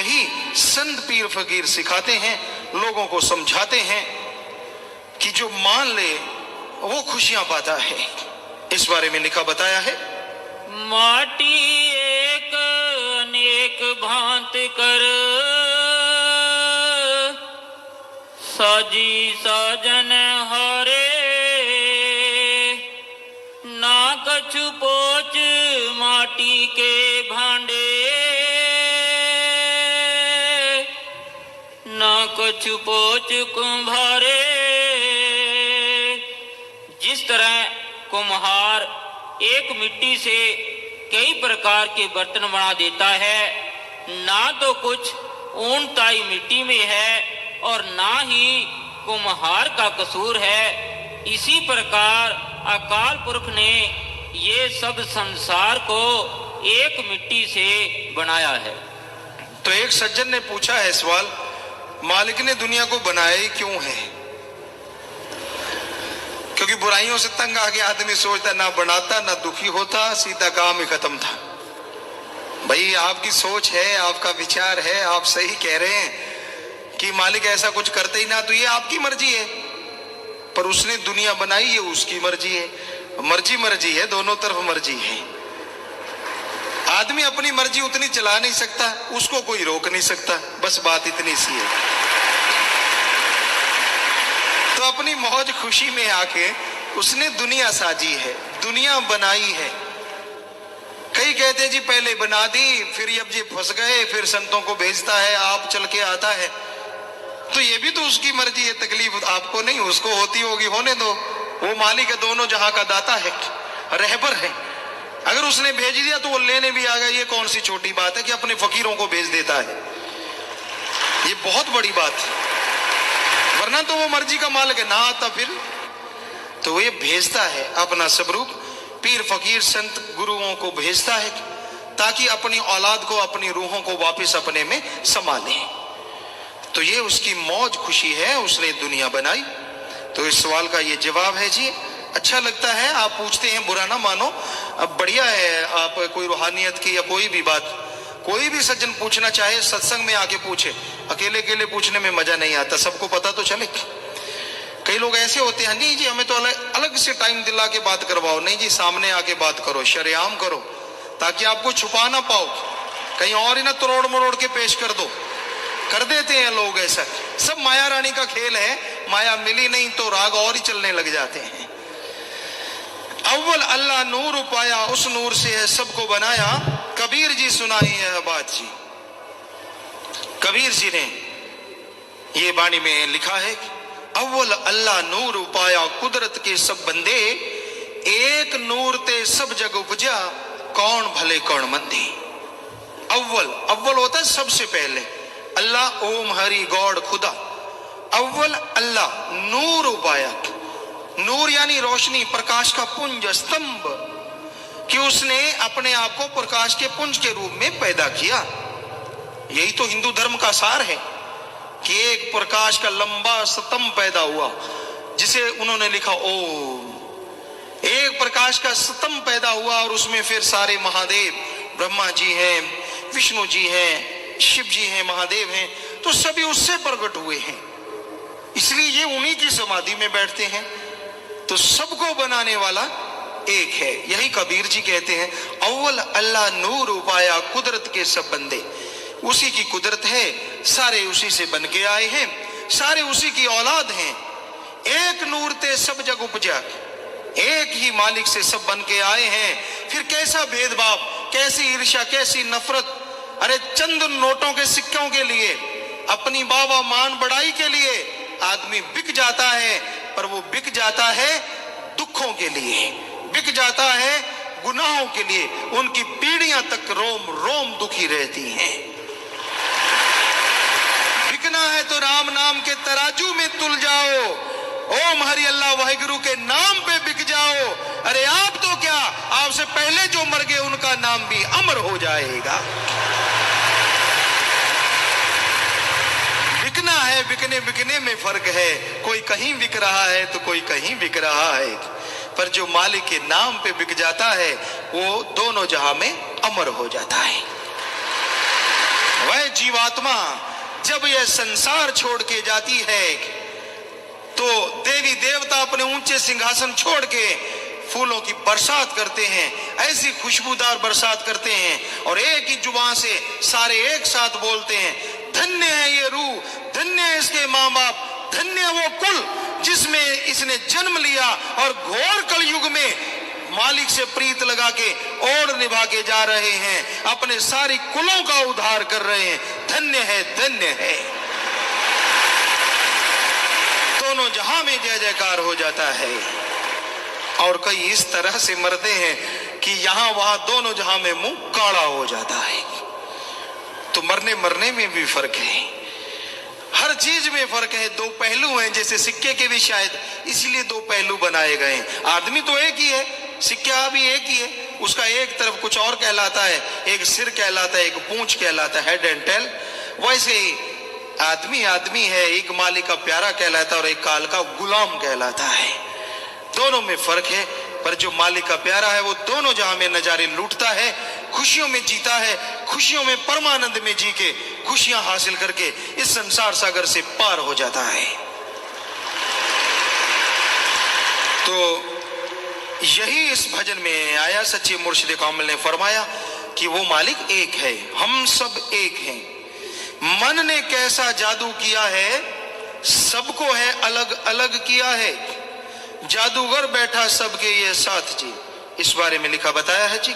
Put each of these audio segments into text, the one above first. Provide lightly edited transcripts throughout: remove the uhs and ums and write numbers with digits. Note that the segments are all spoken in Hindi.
यही संत पीर फकीर सिखाते हैं, लोगों को समझाते हैं कि जो मान ले वो खुशियां पाता है। इस बारे में लिखा बताया है, माटी एक अनेक भांत कर, साजी साजन हारे, ना कछु पोच माटी के भांडे, ना कछु पोच कुम्हारे। जिस तरह कुम्हार एक मिट्टी से कई प्रकार के बर्तन बना देता है, ना तो कुछ ऊनताई मिट्टी में है और ना ही कुम्हार का कसूर है, इसी प्रकार अकाल पुरख ने ये सब संसार को एक मिट्टी से बनाया है। तो एक सज्जन ने पूछा है सवाल, मालिक ने दुनिया को बनाया ही क्यों है? क्योंकि बुराइयों से तंग आके आदमी सोचता ना बनाता ना दुखी होता, सीधा काम ही खत्म था। भाई आपकी सोच है, आपका विचार है, आप सही कह रहे हैं कि मालिक ऐसा कुछ करते ही ना, तो ये आपकी मर्जी है, पर उसने दुनिया बनाई ये उसकी मर्जी है। मर्जी मर्जी है, दोनों तरफ मर्जी है। आदमी अपनी मर्जी उतनी चला नहीं सकता, उसको कोई रोक नहीं सकता, बस बात इतनी सी है। तो अपनी मौज खुशी में आके उसने दुनिया साजी है, दुनिया बनाई है। कई कहते जी पहले बना दी, फिर अब जी फंस गए, फिर संतों को भेजता है, आप चल के आता है। तो ये भी तो उसकी मर्जी है, तकलीफ आपको नहीं, उसको होती होगी, होने दो, वो मालिक है, दोनों जहां का दाता है, रहबर है। अगर उसने भेज दिया तो वो लेने भी आ गया, ये कौन सी छोटी बात है कि अपने फकीरों को भेज देता है, ये बहुत बड़ी बात है। वरना तो वो मर्जी का मालिक है, ना आता फिर तो ये भेजता है अपना स्वरूप, पीर फकीर संत गुरुओं को भेजता है ताकि अपनी औलाद को, अपनी रूहों को वापस अपने में समा ले। तो ये उसकी मौज खुशी है, उसने दुनिया बनाई। तो इस सवाल का ये जवाब है जी। अच्छा लगता है, आप पूछते हैं, बुरा ना मानो, अब बढ़िया है। आप कोई रूहानियत की या कोई भी बात, कोई भी सज्जन पूछना चाहे सत्संग में आके पूछे, अकेले अकेले पूछने में मजा नहीं आता, सबको पता तो चले। कई लोग ऐसे होते हैं, नहीं जी हमें तो अलग से टाइम दिला के बात करवाओ, नहीं जी सामने आके बात करो, शरेआम करो, ताकि आपको छुपा ना पाओ, कहीं और ही ना तोड़ मरोड़ के पेश कर दो। कर देते हैं लोग ऐसा, सब माया रानी का खेल है, माया मिली नहीं तो राग और ही चलने लग जाते हैं। अव्वल अल्लाह नूर पाया, उस नूर से है सबको बनाया, कबीर जी सुनाई है बात जी। कबीर जी ने ये बाणी में लिखा है, अव्वल अल्लाह नूर पाया, कुदरत के सब बंदे, एक नूर ते सब जग उपजा, कौन भले कौन मंदे। अव्वल, अव्वल होता है सबसे पहले, अल्लाह ओम हरि गॉड खुदा। अव्वल अल्लाह नूर उपाया, नूर यानी रोशनी, प्रकाश का पुंज, स्तंभ, कि उसने अपने आप को प्रकाश के पुंज के रूप में पैदा किया। यही तो हिंदू धर्म का सार है कि एक प्रकाश का लंबा स्तंभ पैदा हुआ, जिसे उन्होंने लिखा ओम। एक प्रकाश का स्तंभ पैदा हुआ और उसमें फिर सारे महादेव, ब्रह्मा जी हैं, विष्णु जी हैं, शिव जी हैं, महादेव हैं, तो सभी उससे प्रकट हुए हैं, इसलिए ये उन्हीं की समाधि में बैठते हैं। तो सबको बनाने वाला एक है। यही कबीर जी कहते हैं, अव्वल अल्लाह नूर उपाया, कुदरत के सब बंदे, उसी की कुदरत है, सारे उसी से बन के आए हैं, सारे उसी की औलाद हैं। एक नूर ते सब जग उपजा, एक ही मालिक से सब बन के आए हैं। फिर कैसा भेदभाव, कैसी ईर्ष्या, कैसी नफरत। अरे चंद नोटों के सिक्कों के लिए, अपनी बाबा मान बढ़ाई के लिए आदमी बिक जाता है, पर वो बिक जाता है दुखों के लिए, बिक जाता है गुनाहों के लिए, उनकी पीढ़ियां तक रोम रोम दुखी रहती हैं। बिकना है तो राम नाम के तराजू में तुल जाओ, ओम हरि अल्लाह वाहिगुरु के नाम पे बिक जाओ। अरे आप तो क्या, आपसे पहले जो मर गए उनका नाम भी अमर हो जाएगा। बिकना है, बिकने बिकने में फर्क है, कोई कहीं बिक रहा है तो कोई कहीं बिक रहा है, पर जो मालिक के नाम पे बिक जाता है वो दोनों जहां में अमर हो जाता है। वह जीवात्मा जब यह संसार छोड़ के जाती है तो देवी देवता अपने ऊंचे सिंहासन छोड़ के फूलों की बरसात करते हैं, ऐसी खुशबूदार बरसात करते हैं और एक ही जुबान से सारे एक साथ बोलते हैं, धन्य है ये रूह, धन्य है इसके माँ बाप, धन्य है वो कुल जिसमें इसने जन्म लिया और घोर कलयुग में मालिक से प्रीत लगा के और निभा के जा रहे हैं, अपने सारी कुलों का उद्धार कर रहे हैं। धन्य है, धन्य है। दोनों जहां में जय जयकार हो जाता है। और कई इस तरह से मरते हैं कि यहां वहां दोनों जहां में मुंह काला हो जाता है। तो मरने मरने में भी फर्क है, हर चीज में फर्क है। दो पहलू हैं, जैसे सिक्के के भी शायद इसीलिए दो पहलू बनाए गए हैं। आदमी तो एक ही है, सिक्का भी एक ही है, उसका एक तरफ कुछ और कहलाता है, एक सिर कहलाता है, एक पूंछ कहलाता है, हेड एंड टेल। वैसे ही आदमी आदमी है, एक मालिक का प्यारा कहलाता है और एक काल का गुलाम कहलाता है। दोनों में फर्क है, पर जो मालिक का प्यारा है वो दोनों जहां में नजारे लूटता है, खुशियों में जीता है, खुशियों में परमानंद में जी के खुशियां हासिल करके इस संसार सागर से पार हो जाता है। तो यही इस भजन में आया। सच्चे मुर्शिद कामिल ने फरमाया कि वो मालिक एक है, हम सब एक हैं। मन ने कैसा जादू किया है, सबको है अलग अलग किया है, जादूगर बैठा सबके ये साथ जी। इस बारे में लिखा बताया है जी।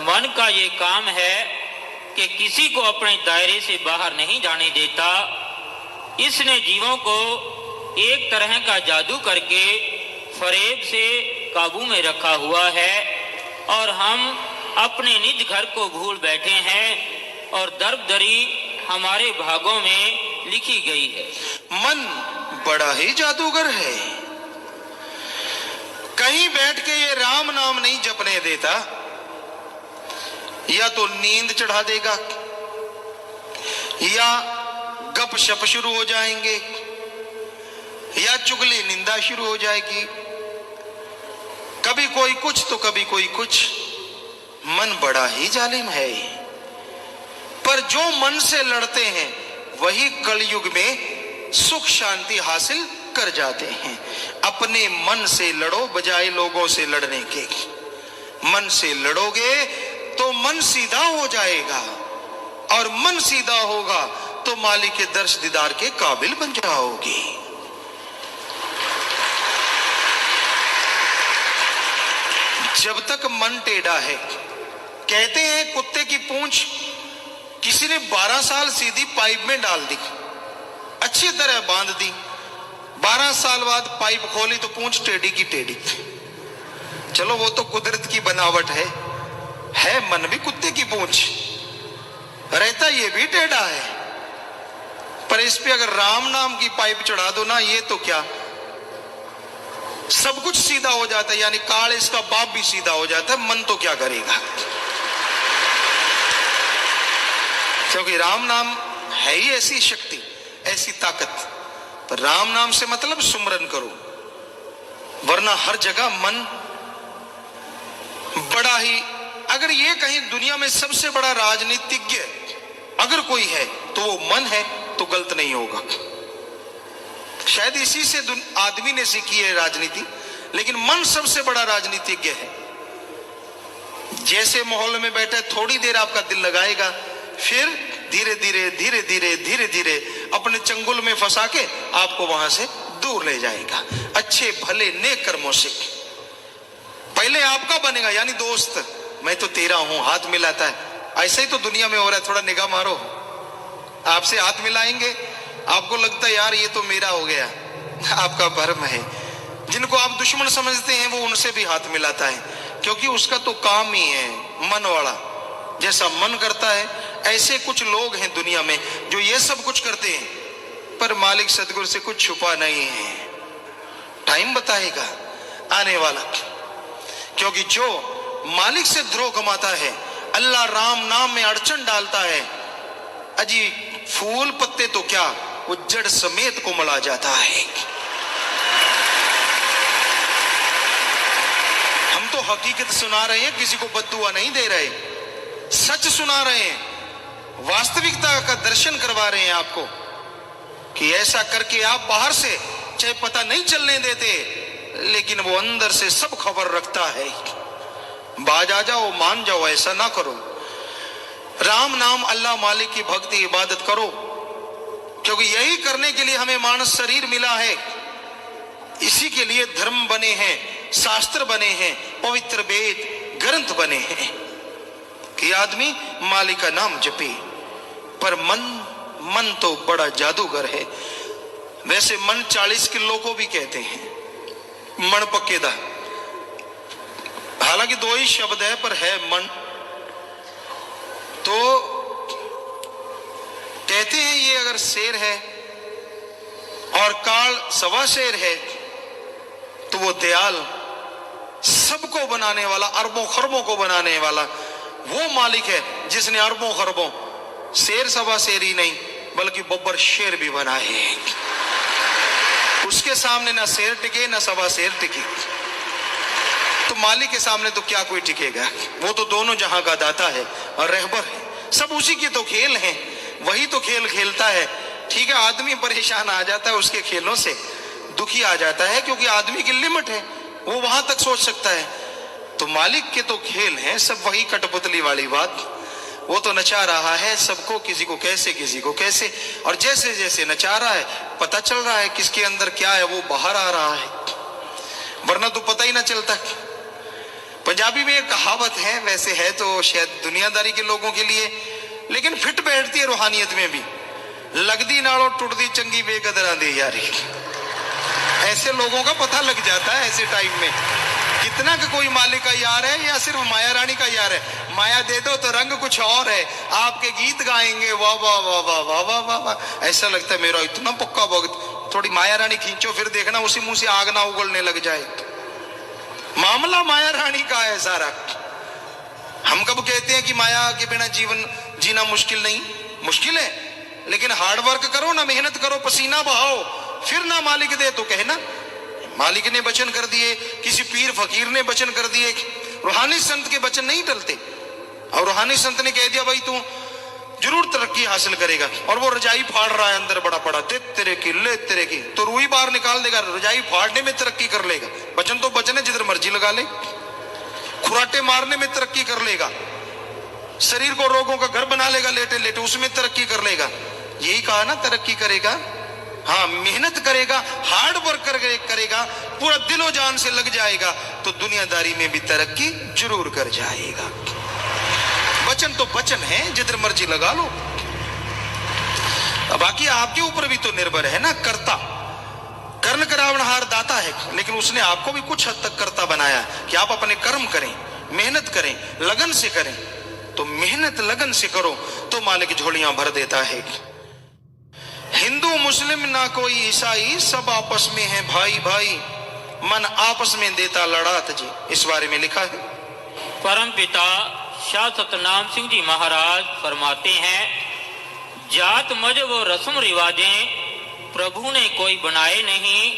मन का ये काम है कि किसी को अपने दायरे से बाहर नहीं जाने देता। इसने जीवों को एक तरह का जादू करके फरेब से काबू में रखा हुआ है और हम अपने निज घर को भूल बैठे हैं और दरबदरी हमारे भागों में लिखी गई है। मन बड़ा ही जादूगर है, कहीं बैठ के ये राम नाम नहीं जपने देता, या तो नींद चढ़ा देगा या गप शप शुरू हो जाएंगे या चुगली निंदा शुरू हो जाएगी, कभी कोई कुछ तो कभी कोई कुछ। मन बड़ा ही जालिम है, पर जो मन से लड़ते हैं वही कलयुग में सुख शांति हासिल कर जाते हैं। अपने मन से लड़ो बजाय लोगों से लड़ने के। मन से लड़ोगे तो मन सीधा हो जाएगा और मन सीधा होगा तो मालिक के दर्श दीदार के काबिल बन जाओगे। जब तक मन टेढ़ा है, कहते हैं कुत्ते की पूंछ किसी ने 12 साल सीधी पाइप में डाल दी, अच्छी तरह बांध दी, 12 साल बाद पाइप खोली तो पूंछ टेढ़ी की टेढ़ी। चलो वो तो कुदरत की बनावट है मन भी कुत्ते की पूंछ, रहता ये भी टेढ़ा है, पर इस पे अगर राम नाम की पाइप चढ़ा दो ना, ये तो क्या सब कुछ सीधा हो जाता है, यानी काल इसका बाप भी सीधा हो जाता है। मन तो क्या करेगा, क्योंकि राम नाम है ही ऐसी शक्ति, ऐसी ताकत। पर राम नाम से मतलब सुमरन करो, वरना हर जगह मन बड़ा ही। अगर ये कहीं दुनिया में सबसे बड़ा राजनीतिज्ञ अगर कोई है तो वो मन है, तो गलत नहीं होगा। शायद इसी से आदमी ने सीखी है राजनीति, लेकिन मन सबसे बड़ा राजनीतिज्ञ है। जैसे माहौल में बैठे थोड़ी देर आपका दिल लगाएगा, फिर धीरे धीरे धीरे धीरे धीरे धीरे अपने चंगुल में फंसा के आपको वहां से दूर ले जाएगा। अच्छे भले नेक कर्मों से पहले आपका बनेगा, यानी दोस्त मैं तो तेरा हूं, हाथ मिलाता है। ऐसे ही तो दुनिया में हो रहा है। थोड़ा निगाह मारो, आपसे हाथ मिलाएंगे, आपको लगता है यार ये तो मेरा हो गया, आपका भ्रम है। जिनको आप दुश्मन समझते हैं वो उनसे भी हाथ मिलाता है, क्योंकि उसका तो काम ही है मन वाला, जैसा मन करता है। ऐसे कुछ लोग हैं दुनिया में जो ये सब कुछ करते हैं, पर मालिक सदगुरु से कुछ छुपा नहीं है। टाइम बताएगा आने वाला, क्योंकि जो मालिक से द्रोह कमाता है, अल्लाह राम नाम में अड़चन डालता है, अजी फूल पत्ते तो क्या वो जड़ समेत को मला जाता है। हम तो हकीकत सुना रहे हैं, किसी को बद्दुआ नहीं दे रहे, सच सुना रहे हैं। वास्तविकता का दर्शन करवा रहे हैं आपको कि ऐसा करके आप बाहर से चाहे पता नहीं चलने देते, लेकिन वो अंदर से सब खबर रखता है। बाज आ जाओ, मान जाओ, ऐसा ना करो। राम नाम, अल्लाह मालिक की भक्ति इबादत करो, क्योंकि यही करने के लिए हमें मानस शरीर मिला है। इसी के लिए धर्म बने हैं, शास्त्र बने हैं, पवित्र वेद ग्रंथ बने हैं कि आदमी मालिक का नाम जपे। पर मन तो बड़ा जादूगर है। वैसे मन 40 किलो को भी कहते हैं, मन पक्केदा। हालांकि 2 ही शब्द है, पर है मन। तो कहते हैं ये अगर शेर है और काल सवा शेर है, तो वो दयाल, सबको बनाने वाला, अरबों खरबों को बनाने वाला वो मालिक है जिसने अरबों खरबों, शेर सवा शेर ही नहीं बल्कि बब्बर शेर भी बनाए हैं। उसके सामने ना शेर टिके ना सवा शेर टिके, तो मालिक के सामने तो क्या कोई टिकेगा। वो तो दोनों जहां का दाता है और रहबर है। सब उसी के तो खेल हैं, वही तो खेल खेलता है। ठीक है, आदमी परेशान आ जाता है उसके खेलों से, दुखी आ जाता है, क्योंकि आदमी की लिमिट है, वो वहां तक सोच सकता है। तो मालिक के तो खेल हैं सब, वही कठपुतली वाली बात। वो तो नचा रहा है सबको, किसी को कैसे किसी को कैसे, और जैसे जैसे नचा रहा है पता चल रहा है किसके अंदर क्या है, वो बाहर आ रहा है, वरना तो पता ही ना चलता। पंजाबी में एक कहावत है, वैसे है तो शायद दुनियादारी के लोगों के लिए, लेकिन फिट बैठती है रूहानियत में भी। लगदी नालों टुटदी चंगी बेकदरा दे यारी। ऐसे लोगों का पता लग जाता है ऐसे टाइम में, कितना का कोई मालिक का यार है या सिर्फ माया रानी का यार है। माया दे दो तो रंग कुछ और है, आपके गीत गाएंगे वाह वाह वाह वाह वाह वाह वाह वाह, ऐसा लगता है मेरा इतना पक्का भक्त। थोड़ी माया रानी खींचो, फिर देखना उसी मुंह से आग ना उगलने लग जाए। मामला माया रानी का है सारा। हम कब कहते हैं कि माया के बिना जीवन जीना मुश्किल नहीं? मुश्किल है, लेकिन हार्ड वर्क करो ना, मेहनत करो, पसीना बहाओ, फिर ना मालिक दे तो कहना। मालिक ने वचन कर दिए, किसी पीर फकीर ने वचन कर दिए, रूहानी संत के वचन नहीं टलते। और रूहानी संत ने कह दिया भाई तू जरूर तरक्की हासिल करेगा, और वो रजाई फाड़ रहा है अंदर बड़ा पड़ा, दे तेरे की ले तेरे की, तो रूही बाहर निकाल देगा, रजाई फाड़ने में तरक्की कर लेगा। वचन तो वचन है, जिधर मर्जी लगा ले। खुराटे मारने में तरक्की कर लेगा, शरीर को रोगों का घर बना लेगा लेटे लेटे, उसमें तरक्की कर लेगा। यही कहा ना तरक्की करेगा। हाँ, मेहनत करेगा, हार्ड वर्क करेगा, पूरा दिलो जान से लग जाएगा, तो दुनियादारी में भी तरक्की जरूर कर जाएगा। वचन तो वचन है, जिधर मर्जी लगा लो। बाकी आपके ऊपर भी तो निर्भर है ना। कर्ता कर्ण करावनहार दाता है, लेकिन उसने आपको भी कुछ हद तक कर्ता बनाया कि आप अपने कर्म करें, मेहनत करें, लगन से करें। तो मेहनत लगन से करो तो मालिक झोलियां भर देता है। हिंदू मुस्लिम ना कोई ईसाई, सब आपस में है भाई भाई, मन आपस में देता लड़ात जी। इस बारे में लिखा है। परम पिता शाह सतनाम सिंह जी महाराज फरमाते हैं, जात मजहब और रस्म रिवाजें प्रभु ने कोई बनाए नहीं।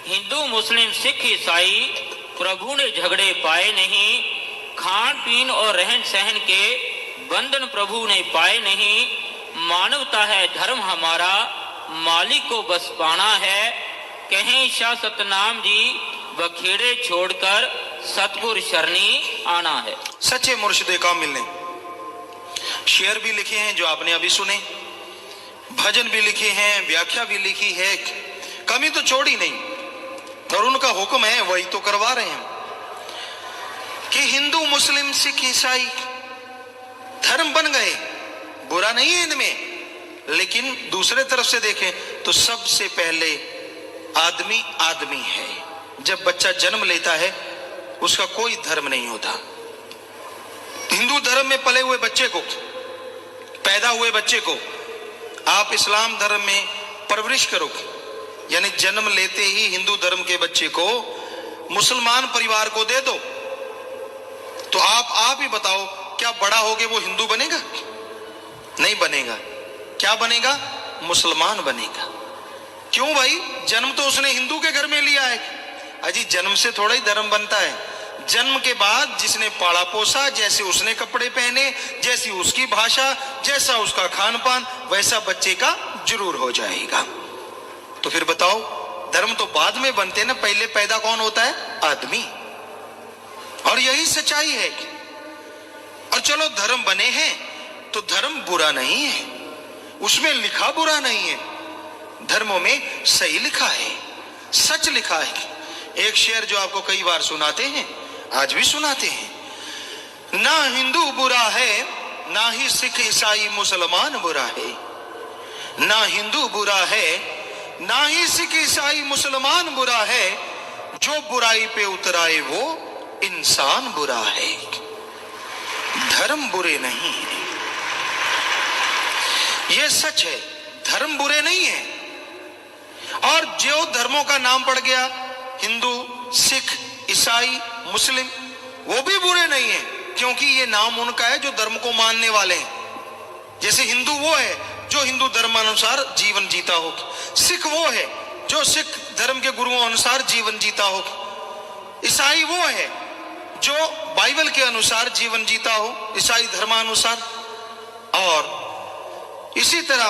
हिंदू मुस्लिम सिख ईसाई प्रभु ने झगड़े पाए नहीं। खान पीन और रहन सहन के बंधन प्रभु ने पाए नहीं। मानवता है धर्म हमारा, मालिक को बस पाना है। कहें शाह सतनाम जी, बखेड़े छोड़कर सतगुर शरणी आना है। सच्चे मुर्शिदे का मिलने। शेर भी लिखे हैं जो आपने अभी सुने, भजन भी लिखे हैं, व्याख्या भी लिखी है, कमी तो छोड़ी नहीं। और उनका हुक्म है, वही तो करवा रहे हैं कि हिंदू मुस्लिम सिख ईसाई धर्म बन गए, बुरा नहीं है इनमें। लेकिन दूसरे तरफ से देखें तो सबसे पहले आदमी आदमी है। जब बच्चा जन्म लेता है उसका कोई धर्म नहीं होता। हिंदू धर्म में पले हुए बच्चे को, पैदा हुए बच्चे को आप इस्लाम धर्म में परवरिश करो, यानी जन्म लेते ही हिंदू धर्म के बच्चे को मुसलमान परिवार को दे दो, तो आप ही बताओ, क्या बड़ा होके वो हिंदू बनेगा? नहीं बनेगा। क्या बनेगा? मुसलमान बनेगा। क्यों भाई? जन्म तो उसने हिंदू के घर में लिया है। अजी जन्म से थोड़ा ही धर्म बनता है, जन्म के बाद जिसने पाला पोसा, जैसे उसने कपड़े पहने, जैसी उसकी भाषा, जैसा उसका खान पान, वैसा बच्चे का जरूर हो जाएगा। तो फिर बताओ, धर्म तो बाद में बनते हैं ना, पहले पैदा कौन होता है? आदमी। और यही सच्चाई है। और चलो धर्म बने हैं तो धर्म बुरा नहीं है, उसमें लिखा बुरा नहीं है, धर्मों में सही लिखा है, सच लिखा है। एक शेर जो आपको कई बार सुनाते हैं, आज भी सुनाते हैं, ना हिंदू बुरा है, ना ही सिख ईसाई मुसलमान बुरा है। ना हिंदू बुरा है, ना ही सिख ईसाई मुसलमान बुरा है, जो बुराई पे उतराए वो इंसान बुरा है। धर्म बुरे नहीं है, ये सच है, धर्म बुरे नहीं है। और जो धर्मों का नाम पड़ गया, हिंदू, सिख, ईसाई, मुस्लिम, वो भी बुरे नहीं है, क्योंकि ये नाम उनका है जो धर्म को मानने वाले हैं। जैसे हिंदू वो है जो हिंदू धर्मानुसार जीवन जीता हो, सिख वो है जो सिख धर्म के गुरुओं अनुसार जीवन जीता हो, ईसाई वो है जो बाइबल के अनुसार जीवन जीता हो, ईसाई धर्मानुसार। और इसी तरह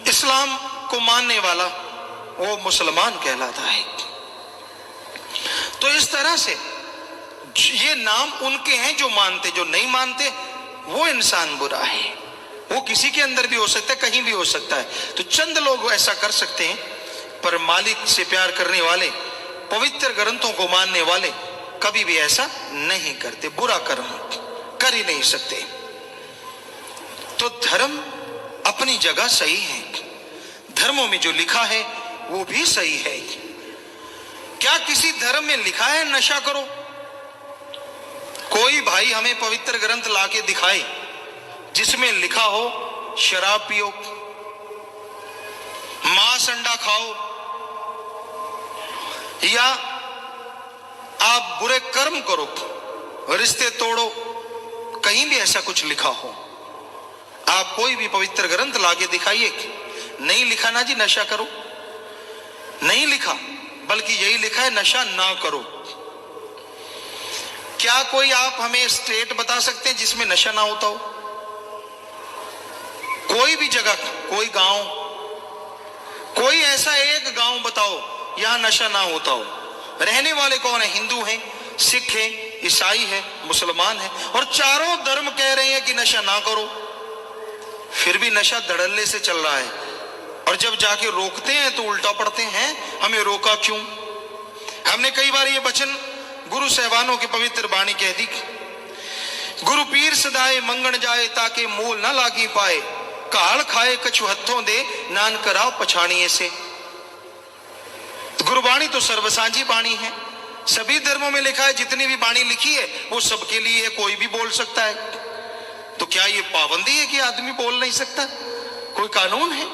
इस्लाम को मानने वाला वो मुसलमान कहलाता है। तो इस तरह से ये नाम उनके हैं जो मानते, जो नहीं मानते वो इंसान बुरा है। वो किसी के अंदर भी हो सकता है, कहीं भी हो सकता है। तो चंद लोग ऐसा कर सकते हैं, पर मालिक से प्यार करने वाले, पवित्र ग्रंथों को मानने वाले कभी भी ऐसा नहीं करते, बुरा कर्म कर ही नहीं सकते। तो धर्म अपनी जगह सही है, धर्मों में जो लिखा है वो भी सही है। क्या किसी धर्म में लिखा है नशा करो? कोई भाई हमें पवित्र ग्रंथ लाके दिखाए जिसमें लिखा हो शराब पियो, मांस अंडा खाओ, या आप बुरे कर्म करो, रिश्ते तोड़ो, कहीं भी ऐसा कुछ लिखा हो? आप कोई भी पवित्र ग्रंथ लाके दिखाइए। नहीं लिखा ना जी नशा करो, नहीं लिखा, बल्कि यही लिखा है नशा ना करो। क्या कोई आप हमें स्टेट बता सकते हैं जिसमें नशा ना होता हो? कोई भी जगह, कोई गांव, कोई ऐसा एक गांव बताओ यहां नशा ना होता हो। रहने वाले कौन है? हिंदू हैं, सिख हैं, ईसाई है, मुसलमान है, और चारों धर्म कह रहे हैं कि नशा ना करो। फिर भी नशा धड़ल्ले से चल रहा है, और जब जाके रोकते हैं तो उल्टा पड़ते हैं, हमें रोका क्यों? हमने कई बार ये वचन गुरु सहबानों की पवित्र वाणी कह दी, गुरु पीर सदाए मंगण जाए ताके मूल ना लागी पाए, काल खाए कछु हथों दे नान कराओ पछाणिए से। गुरुवाणी तो सर्वसांझी वाणी है, सभी धर्मों में लिखा है, जितनी भी वाणी लिखी है वो सबके लिए है, कोई भी बोल सकता है। तो क्या ये पाबंदी है कि आदमी बोल नहीं सकता? कोई कानून है?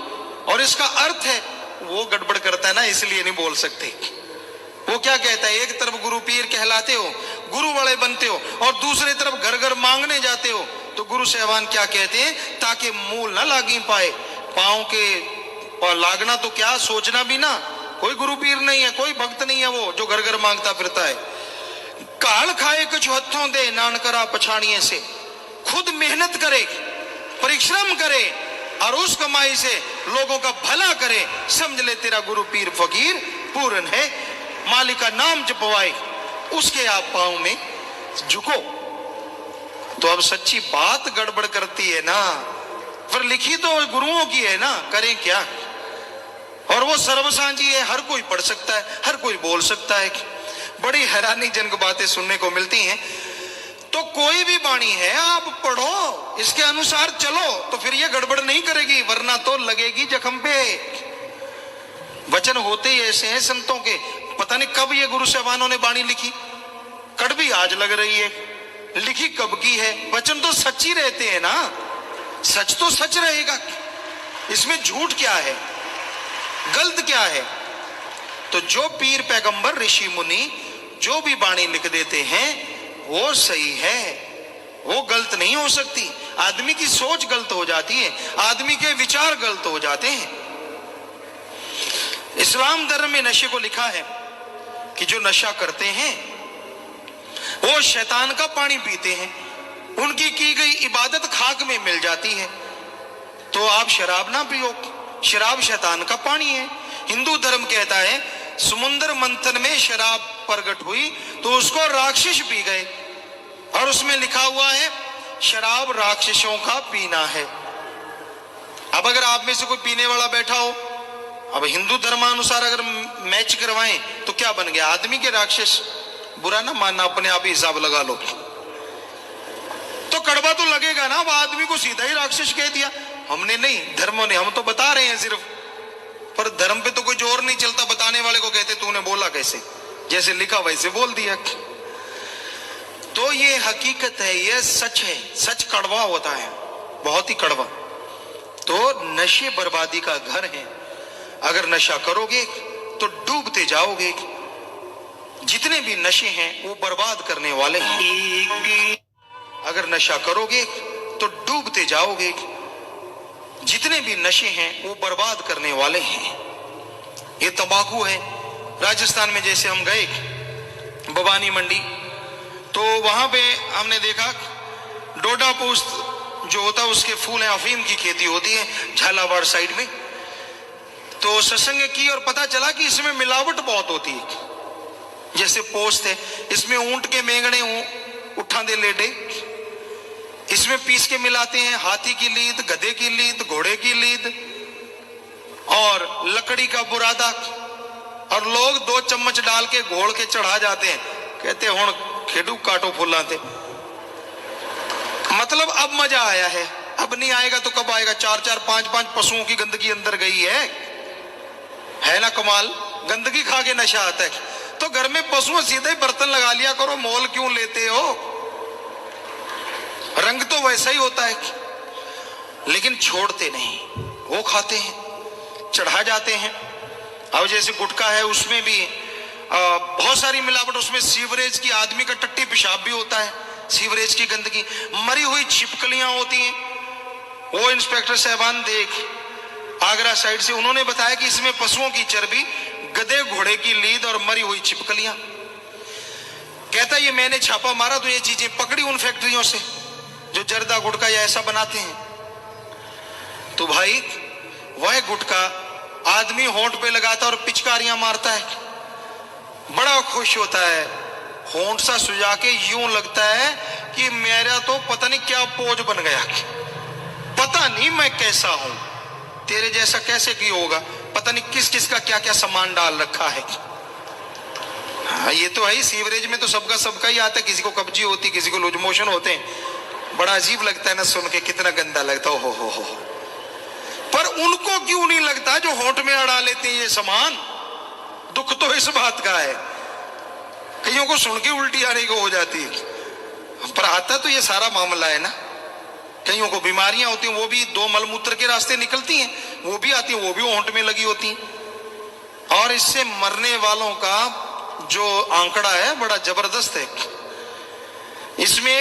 और इसका अर्थ है वो गड़बड़ करता है ना, इसलिए नहीं बोल सकते। वो क्या कहता है, एक तरफ गुरु पीर कहलाते हो, गुरु वाले बनते हो, और दूसरी तरफ घर घर मांगने जाते हो। तो गुरु सहबान क्या कहते हैं, ताकि मूल ना लागी पाए, पांव के लागना तो क्या, सोचना भी ना। कोई गुरु पीर नहीं है, कोई भक्त नहीं है वो जो घर घर मांगता फिरता है। काल खाए कुछ हथों दे नान करा पछाड़िए से, खुद मेहनत करे, परिश्रम करे, और उस कमाई से लोगों का भला करे, समझ ले तेरा गुरु पीर फकीर पूरन है। मालिक का नाम जपवाए, उसके आप पांव में झुको। तो अब सच्ची बात गड़बड़ करती है ना, पर लिखी तो गुरुओं की है ना, करें क्या? और वो सर्वसांझी है, हर कोई पढ़ सकता है, हर कोई बोल सकता है। बड़ी हैरानीजनक बातें सुनने को मिलती हैं। तो कोई भी वाणी है आप पढ़ो, इसके अनुसार चलो, तो फिर ये गड़बड़ नहीं करेगी, वरना तो लगेगी जख्म पे। वचन होते ही ऐसे हैं संतों के, पता नहीं कब ये गुरु साहबानों ने वाणी लिखी, कड़वी आज लग रही है, लिखी कब की है। वचन तो सच्ची रहते हैं ना, सच तो सच रहेगा, इसमें झूठ क्या है, गलत क्या है? तो जो पीर पैगंबर ऋषि मुनि जो भी वाणी लिख देते हैं वो सही है, वो गलत नहीं हो सकती। आदमी की सोच गलत हो जाती है, आदमी के विचार गलत हो जाते हैं। इस्लाम धर्म में नशे को लिखा है कि जो नशा करते हैं वो शैतान का पानी पीते हैं, उनकी की गई इबादत खाक में मिल जाती है। तो आप शराब ना पियो, शराब शैतान का पानी है। हिंदू धर्म कहता है समुद्र मंथन में शराब प्रकट हुई तो उसको राक्षस पी गए, और उसमें लिखा हुआ है शराब राक्षसों का पीना है। अब अगर आप में से कोई पीने वाला बैठा हो, अब हिंदू धर्मानुसार अगर मैच करवाएं तो क्या बन गया, आदमी के राक्षस। बुरा ना मानना, अपने आप ही हिसाब लगा लो। तो कड़वा तो लगेगा ना, अब आदमी को सीधा ही राक्षस कह दिया। हमने नहीं, धर्मों ने, हम तो बता रहे हैं सिर्फ, पर धर्म पे तो कोई जोर नहीं चलता। बताने वाले को कहते तूने बोला कैसे, जैसे लिखा वैसे बोल दिया। तो ये हकीकत है, ये सच है। सच कड़वा होता है, बहुत ही कड़वा। तो नशे बर्बादी का घर है। अगर नशा करोगे तो डूबते जाओगे। जितने भी नशे हैं वो बर्बाद करने वाले हैं। अगर नशा करोगे तो डूबते जाओगे। जितने भी नशे हैं वो बर्बाद करने वाले हैं। ये तंबाकू है। राजस्थान में जैसे हम गए बवानी मंडी, तो वहां पे हमने देखा डोडा पोस्त जो होता है उसके फूल हैं, अफीम की खेती होती है झालावाड़ साइड में। तो सत्संग की और पता चला कि इसमें मिलावट बहुत होती है। जैसे पोस्त है, इसमें ऊंट के मेंगने उठा दे लेडे इसमें पीस के मिलाते हैं, हाथी की लीद, गधे की लीद, घोड़े की लीद और लकड़ी का बुरादा, और लोग 2 चम्मच डाल के घोल के चढ़ा जाते हैं। कहते हुण खेडू काटो फुलाते। मतलब अब मजा आया है, अब नहीं आएगा तो कब आएगा। 4-4, 5-5 पशुओं की गंदगी अंदर गई है ना कमाल। गंदगी खा के नशा आता है। तो घर में पशुओं सीधे ही बर्तन लगा लिया करो, मोल क्यों लेते हो। रंग तो वैसा ही होता है, लेकिन छोड़ते नहीं, वो खाते हैं, चढ़ा जाते हैं। अब जैसे गुटखा है, उसमें भी बहुत सारी मिलावट। उसमें सीवरेज की, आदमी का टट्टी पेशाब भी होता है, सीवरेज की गंदगी, मरी हुई छिपकलियां होती हैं। वो इंस्पेक्टर साहबान देख आगरा साइड से, उन्होंने बताया कि इसमें पशुओं की चर्बी, गधे घोड़े की लीद और मरी हुई छिपकलियां। कहता ये मैंने छापा मारा तो ये चीजें पकड़ी उन फैक्ट्रियों से जो जर्दा गुटखा या ऐसा बनाते हैं। तो भाई वह गुटखा आदमी होंठ पे लगाता और पिचकारियां मारता है, बड़ा खुश होता है, होंठ सा सुजा के यूं लगता है कि मेरा तो पता नहीं क्या पोज बन गया, पता नहीं मैं कैसा हूं, तेरे जैसा कैसे की होगा, पता नहीं किस किस का क्या क्या सामान डाल रखा है। हाँ ये तो है ही, सीवरेज में तो सबका सबका ही आता है। किसी को कब्जी होती, किसी को लूज मोशन होते हैं। बड़ा अजीब लगता है ना सुन के, कितना गंदा लगता हो। पर उनको क्यों नहीं लगता जो होंठ में अड़ा लेते हैं ये सामान। दुख तो इस बात का है, कईयों को सुन के उल्टी आने को हो जाती है, पर आता तो ये सारा मामला है ना। कईयों को बीमारियां होती हैं, वो भी 2 मलमूत्र के रास्ते निकलती हैं, वो भी आती हैं, वो भी होंठ में लगी होती हैं। और इससे मरने वालों का जो आंकड़ा है बड़ा जबरदस्त है। इसमें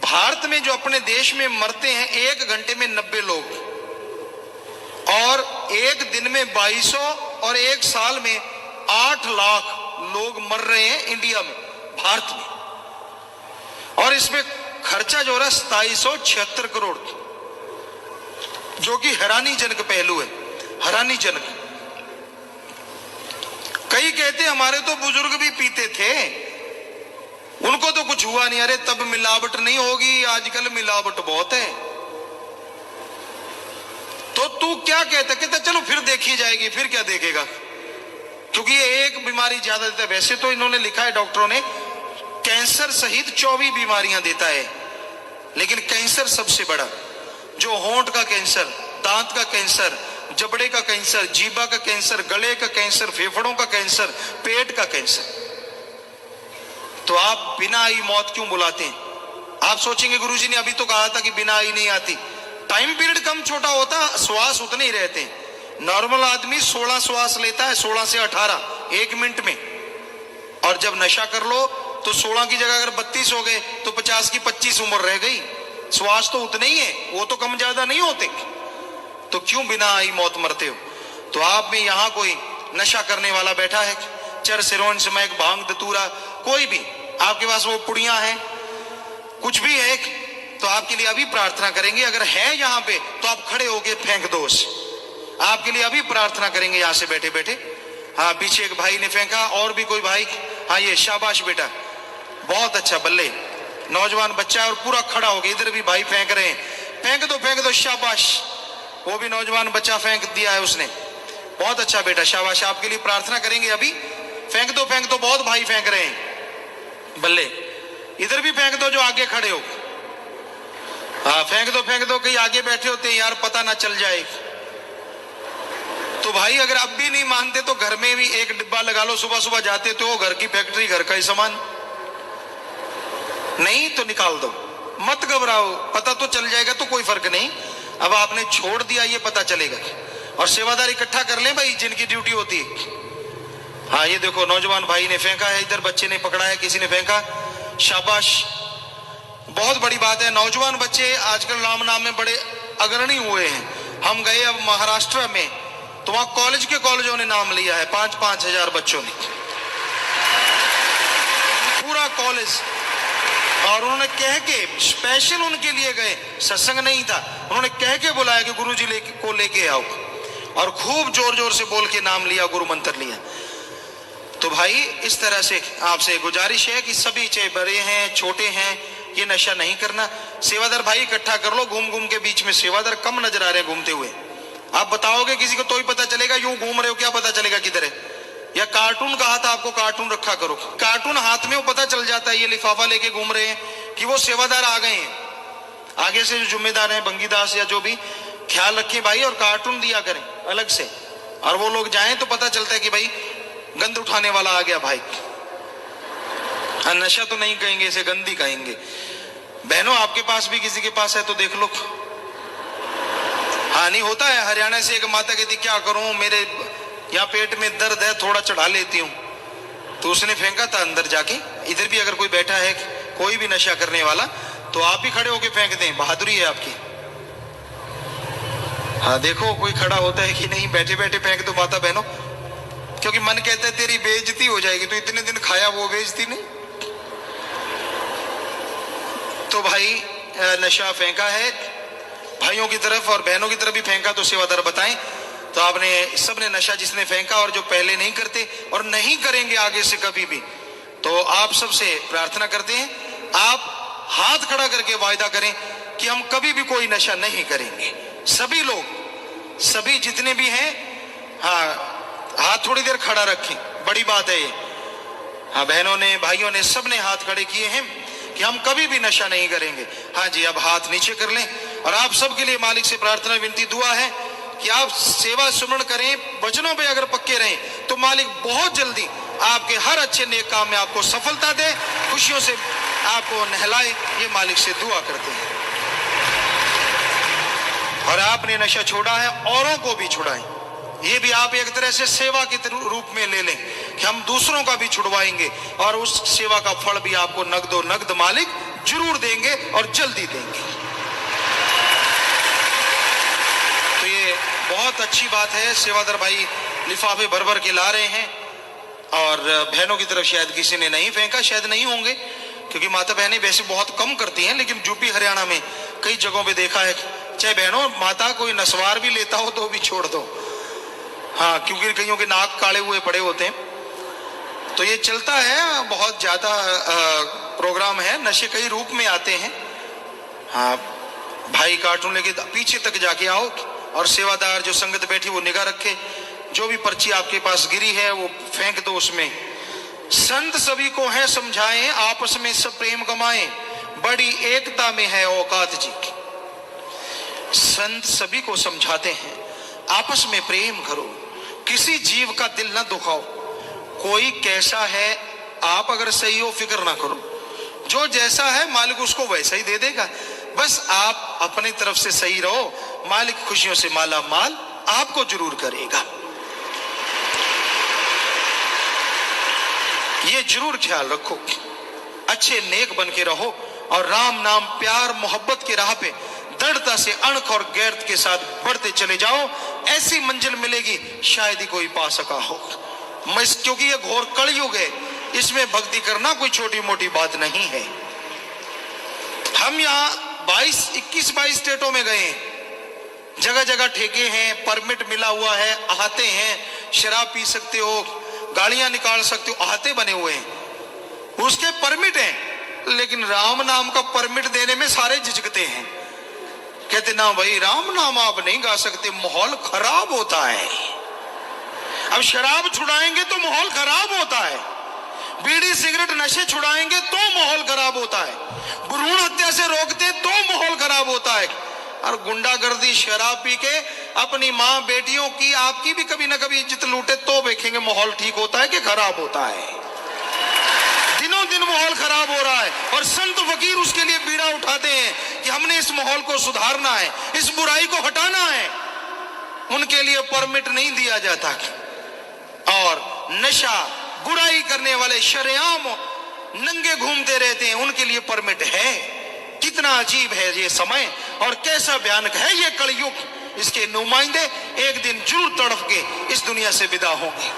भारत में जो अपने देश में मरते हैं 1 घंटे में 90 लोग, और 1 दिन में 2200, और 1 साल में 8 लाख लोग मर रहे हैं इंडिया में, भारत में। और इसमें खर्चा जो रहा 2776 करोड़, जो कि हैरानीजनक पहलू है, हैरानीजनक। कई कहते हमारे तो बुजुर्ग भी पीते थे, उनको तो कुछ हुआ नहीं। अरे तब मिलावट नहीं होगी, आजकल मिलावट बहुत है। तो तू क्या कहता, कहता चलो फिर देखी जाएगी। फिर क्या देखेगा, क्योंकि ये एक बीमारी ज्यादा देता है। वैसे तो इन्होंने लिखा है डॉक्टरों ने, कैंसर सहित 24 बीमारियां देता है, लेकिन कैंसर सबसे बड़ा, जो होंठ का कैंसर, दांत का कैंसर, जबड़े का कैंसर, जीभा का कैंसर, गले का कैंसर, फेफड़ों का कैंसर, पेट का कैंसर। तो आप बिना आई मौत क्यों बुलाते हैं। आप सोचेंगे गुरुजी ने अभी तो कहा था कि बिना आई नहीं आती। टाइम पीरियड कम छोटा होता, श्वास उतने ही रहते हैं। नॉर्मल आदमी 16 श्वास लेता है, 16 से 18 1 मिनट में। और जब नशा कर लो तो 16 की जगह अगर 32 हो गए तो 50 की 25 उम्र रह गई। श्वास तो उतने ही है, वो तो कम ज्यादा नहीं होते। तो क्यों बिना आई मौत मरते हो। तो आप में यहां कोई नशा करने वाला बैठा है, चर सिरोन स्मैक भांग धतूरा, कोई भी आपके पास वो पुड़ियां हैं, कुछ भी है तो आपके लिए अभी प्रार्थना करेंगे। अगर है यहाँ पे तो आप खड़े होके फेंक दो उसे, आपके लिए अभी प्रार्थना करेंगे यहाँ से बैठे बैठे। हाँ, पीछे एक भाई ने फेंका, और भी कोई भाई? हाँ, ये शाबाश बेटा, बहुत अच्छा, बल्ले, नौजवान बच्चा है और पूरा खड़ा हो गया। इधर भी भाई फेंक रहे हैं, फेंक दो, शाबाश, वो भी नौजवान बच्चा फेंक दिया है उसने, बहुत अच्छा बेटा, शाबाश। आपके लिए प्रार्थना करेंगे अभी, फेंक दो, बहुत भाई फेंक रहे हैं, बल्ले। इधर भी फेंक दो जो आगे खड़े हो। हाँ, फेंक दो, कहीं आगे बैठे होते यार, पता ना चल जाए। तो भाई अगर अब भी नहीं मानते तो घर में भी एक डिब्बा लगा लो, सुबह सुबह जाते तो घर की फैक्ट्री, घर का ही सामान, नहीं तो निकाल दो, मत घबराओ, पता तो चल जाएगा तो कोई फर्क नहीं। अब आपने छोड़ दिया ये पता चलेगा। और सेवादार इकट्ठा कर ले भाई, जिनकी ड्यूटी होती है। हाँ, ये देखो नौजवान भाई ने फेंका है, इधर बच्चे ने पकड़ा है, किसी ने फेंका, शाबाश, बहुत बड़ी बात है। नौजवान बच्चे आजकल नाम में बड़े अग्रणी हुए हैं। हम गए अब महाराष्ट्र में, तो वहां कॉलेजों ने नाम लिया है, 5-5 हजार बच्चों ने, पूरा कॉलेज। और उन्होंने कह के स्पेशल उनके लिए गए, सत्संग नहीं था, उन्होंने कह के बुलाया कि गुरुजी को लेके आओ, और खूब जोर जोर से बोल के नाम लिया, गुरु मंत्र लिया। तो भाई इस तरह से आपसे गुजारिश है कि सभी, चाहे बड़े हैं छोटे हैं, ये नशा नहीं करना। सेवादार भाई इकट्ठा कर लो, घूम के बीच में सेवादार कम नजर आ रहे हैं घूमते हुए। आप बताओगे किसी को तो ही पता चलेगा, यूं घूम रहे हो क्या पता चलेगा किधर है। या कार्टून कहा था आपको, कार्टून रखा करो, कार्टून हाथ में वो पता चल जाता है, ये लिफाफा लेके घूम रहे हैं कि वो सेवादार आ गए हैं। आगे से जो जिम्मेदार हैं, बंगीदास या जो भी, ख्याल रखें भाई, और कार्टून दिया करें अलग से, और वो लोग जाएं तो पता चलता है कि भाई गंद उठाने वाला आ गया भाई। हाँ, नशा तो नहीं कहेंगे, इसे गंदी कहेंगे। बहनों, आपके पास भी किसी के पास है तो देख लो। हाँ, नहीं होता है, हरियाणा से एक माता कहती क्या करूं, मेरे यहाँ पेट में दर्द है, थोड़ा चढ़ा लेती हूँ, तो उसने फेंका था अंदर जाके। इधर भी अगर कोई बैठा है, कोई भी नशा करने वाला, तो आप भी खड़े होके फेंक दें, बहादुरी है आपकी। हाँ, देखो कोई खड़ा होता है कि नहीं, बैठे बैठे फेंक दो माता बहनों, क्योंकि मन कहता है तेरी बेइज्जती हो जाएगी, तो इतने दिन खाया वो बेइज्जती नहीं। तो भाई नशा फेंका है, भाइयों की तरफ और बहनों की तरफ भी फेंका, तो सेवादार बताएं। तो आपने सबने नशा जिसने फेंका, और जो पहले नहीं करते और नहीं करेंगे आगे से कभी भी, तो आप सबसे प्रार्थना करते हैं, आप हाथ खड़ा करके वायदा करें कि हम कभी भी कोई नशा नहीं करेंगे। सभी लोग, सभी जितने भी हैं, हाँ, हाथ थोड़ी देर खड़ा रखें, बड़ी बात है ये। हाँ, बहनों ने, भाइयों ने, सबने हाथ खड़े किए हैं कि हम कभी भी नशा नहीं करेंगे। हाँ जी, अब हाथ नीचे कर लें, और आप सबके लिए मालिक से प्रार्थना, विनती, दुआ है कि आप सेवा सुमरण करें, वचनों पे अगर पक्के रहें तो मालिक बहुत जल्दी आपके हर अच्छे नेक काम में आपको सफलता दे, खुशियों से आपको नहलाए, ये मालिक से दुआ करते हैं। और आपने नशा छोड़ा है, औरों को भी छुड़ाएं, ये भी आप एक तरह से सेवा के रूप में ले लें कि हम दूसरों का भी छुड़वाएंगे, और उस सेवा का फल भी आपको नगद मालिक जरूर देंगे, और जल्दी देंगे। तो ये बहुत अच्छी बात है। सेवादार भाई लिफाफे भर भर के ला रहे हैं, और बहनों की तरफ शायद किसी ने नहीं फेंका, शायद नहीं होंगे, क्योंकि माता बहनें वैसे बहुत कम करती हैं, लेकिन यूपी हरियाणा में कई जगहों पे देखा है, चाहे बहनों माता कोई नस्वार भी लेता हो तो भी छोड़ दो। हाँ, क्योंकि कईयों के नाक काले हुए पड़े होते हैं, तो ये चलता है, बहुत ज्यादा प्रोग्राम है, नशे कई रूप में आते हैं। हाँ भाई, कार्टून लेके पीछे तक जाके आओ, और सेवादार जो संगत बैठी वो निगाह रखे, जो भी पर्ची आपके पास गिरी है वो फेंक दो उसमें। संत सभी को है समझाएं, आपस में सब प्रेम कमाएं, बड़ी एकता में है औकात जी की। संत सभी को समझाते हैं, आपस में प्रेम करो, किसी जीव का दिल ना दुखाओ, कोई कैसा है आप अगर सही हो फिक्र ना करो, जो जैसा है मालिक उसको वैसा ही दे देगा, बस आप अपनी तरफ से सही रहो, मालिक खुशियों से माला माल आपको जरूर करेगा। ये जरूर ख्याल रखो, अच्छे नेक बन के रहो, और राम नाम प्यार मोहब्बत के राह पे दृढ़ता से अणख और गैरत के साथ बढ़ते चले जाओ, ऐसी मंजिल मिलेगी शायद ही कोई पा सका हो। क्योंकि ये घोर कलयुग है, इसमें भक्ति करना कोई छोटी मोटी बात नहीं है। हम यहाँ 21-22 स्टेटों में गए, जगह जगह ठेके हैं, परमिट मिला हुआ है, अहाते हैं, शराब पी सकते हो, गाड़ियां निकाल सकते हो, अहाते बने हुए हैं, उसके परमिट हैं। लेकिन राम नाम का परमिट देने में सारे झिझकते हैं, कहते ना भाई राम नाम आप नहीं गा सकते, माहौल खराब होता है। अब शराब छुड़ाएंगे तो माहौल खराब होता है, बीड़ी सिगरेट नशे छुड़ाएंगे तो माहौल खराब होता है, भ्रूण हत्या से रोकते तो माहौल खराब होता है, और गुंडागर्दी शराब पी के अपनी माँ बेटियों की, आपकी भी कभी ना कभी इज्जत लूटे तो देखेंगे माहौल ठीक होता है कि खराब होता है। दिनों दिन माहौल खराब हो रहा है और संत फकीर उसके लिए बीड़ा उठाते हैं कि हमने इस माहौल को सुधारना है, इस बुराई को हटाना है। उनके लिए परमिट नहीं दिया जाता और नशा बुराई करने वाले शरेआम नंगे घूमते रहते हैं, उनके लिए परमिट है। कितना अजीब है ये समय और कैसा भयानक है ये कलयुग। इसके नुमाइंदे एक दिन जरूर तड़प के इस दुनिया से विदा होंगे।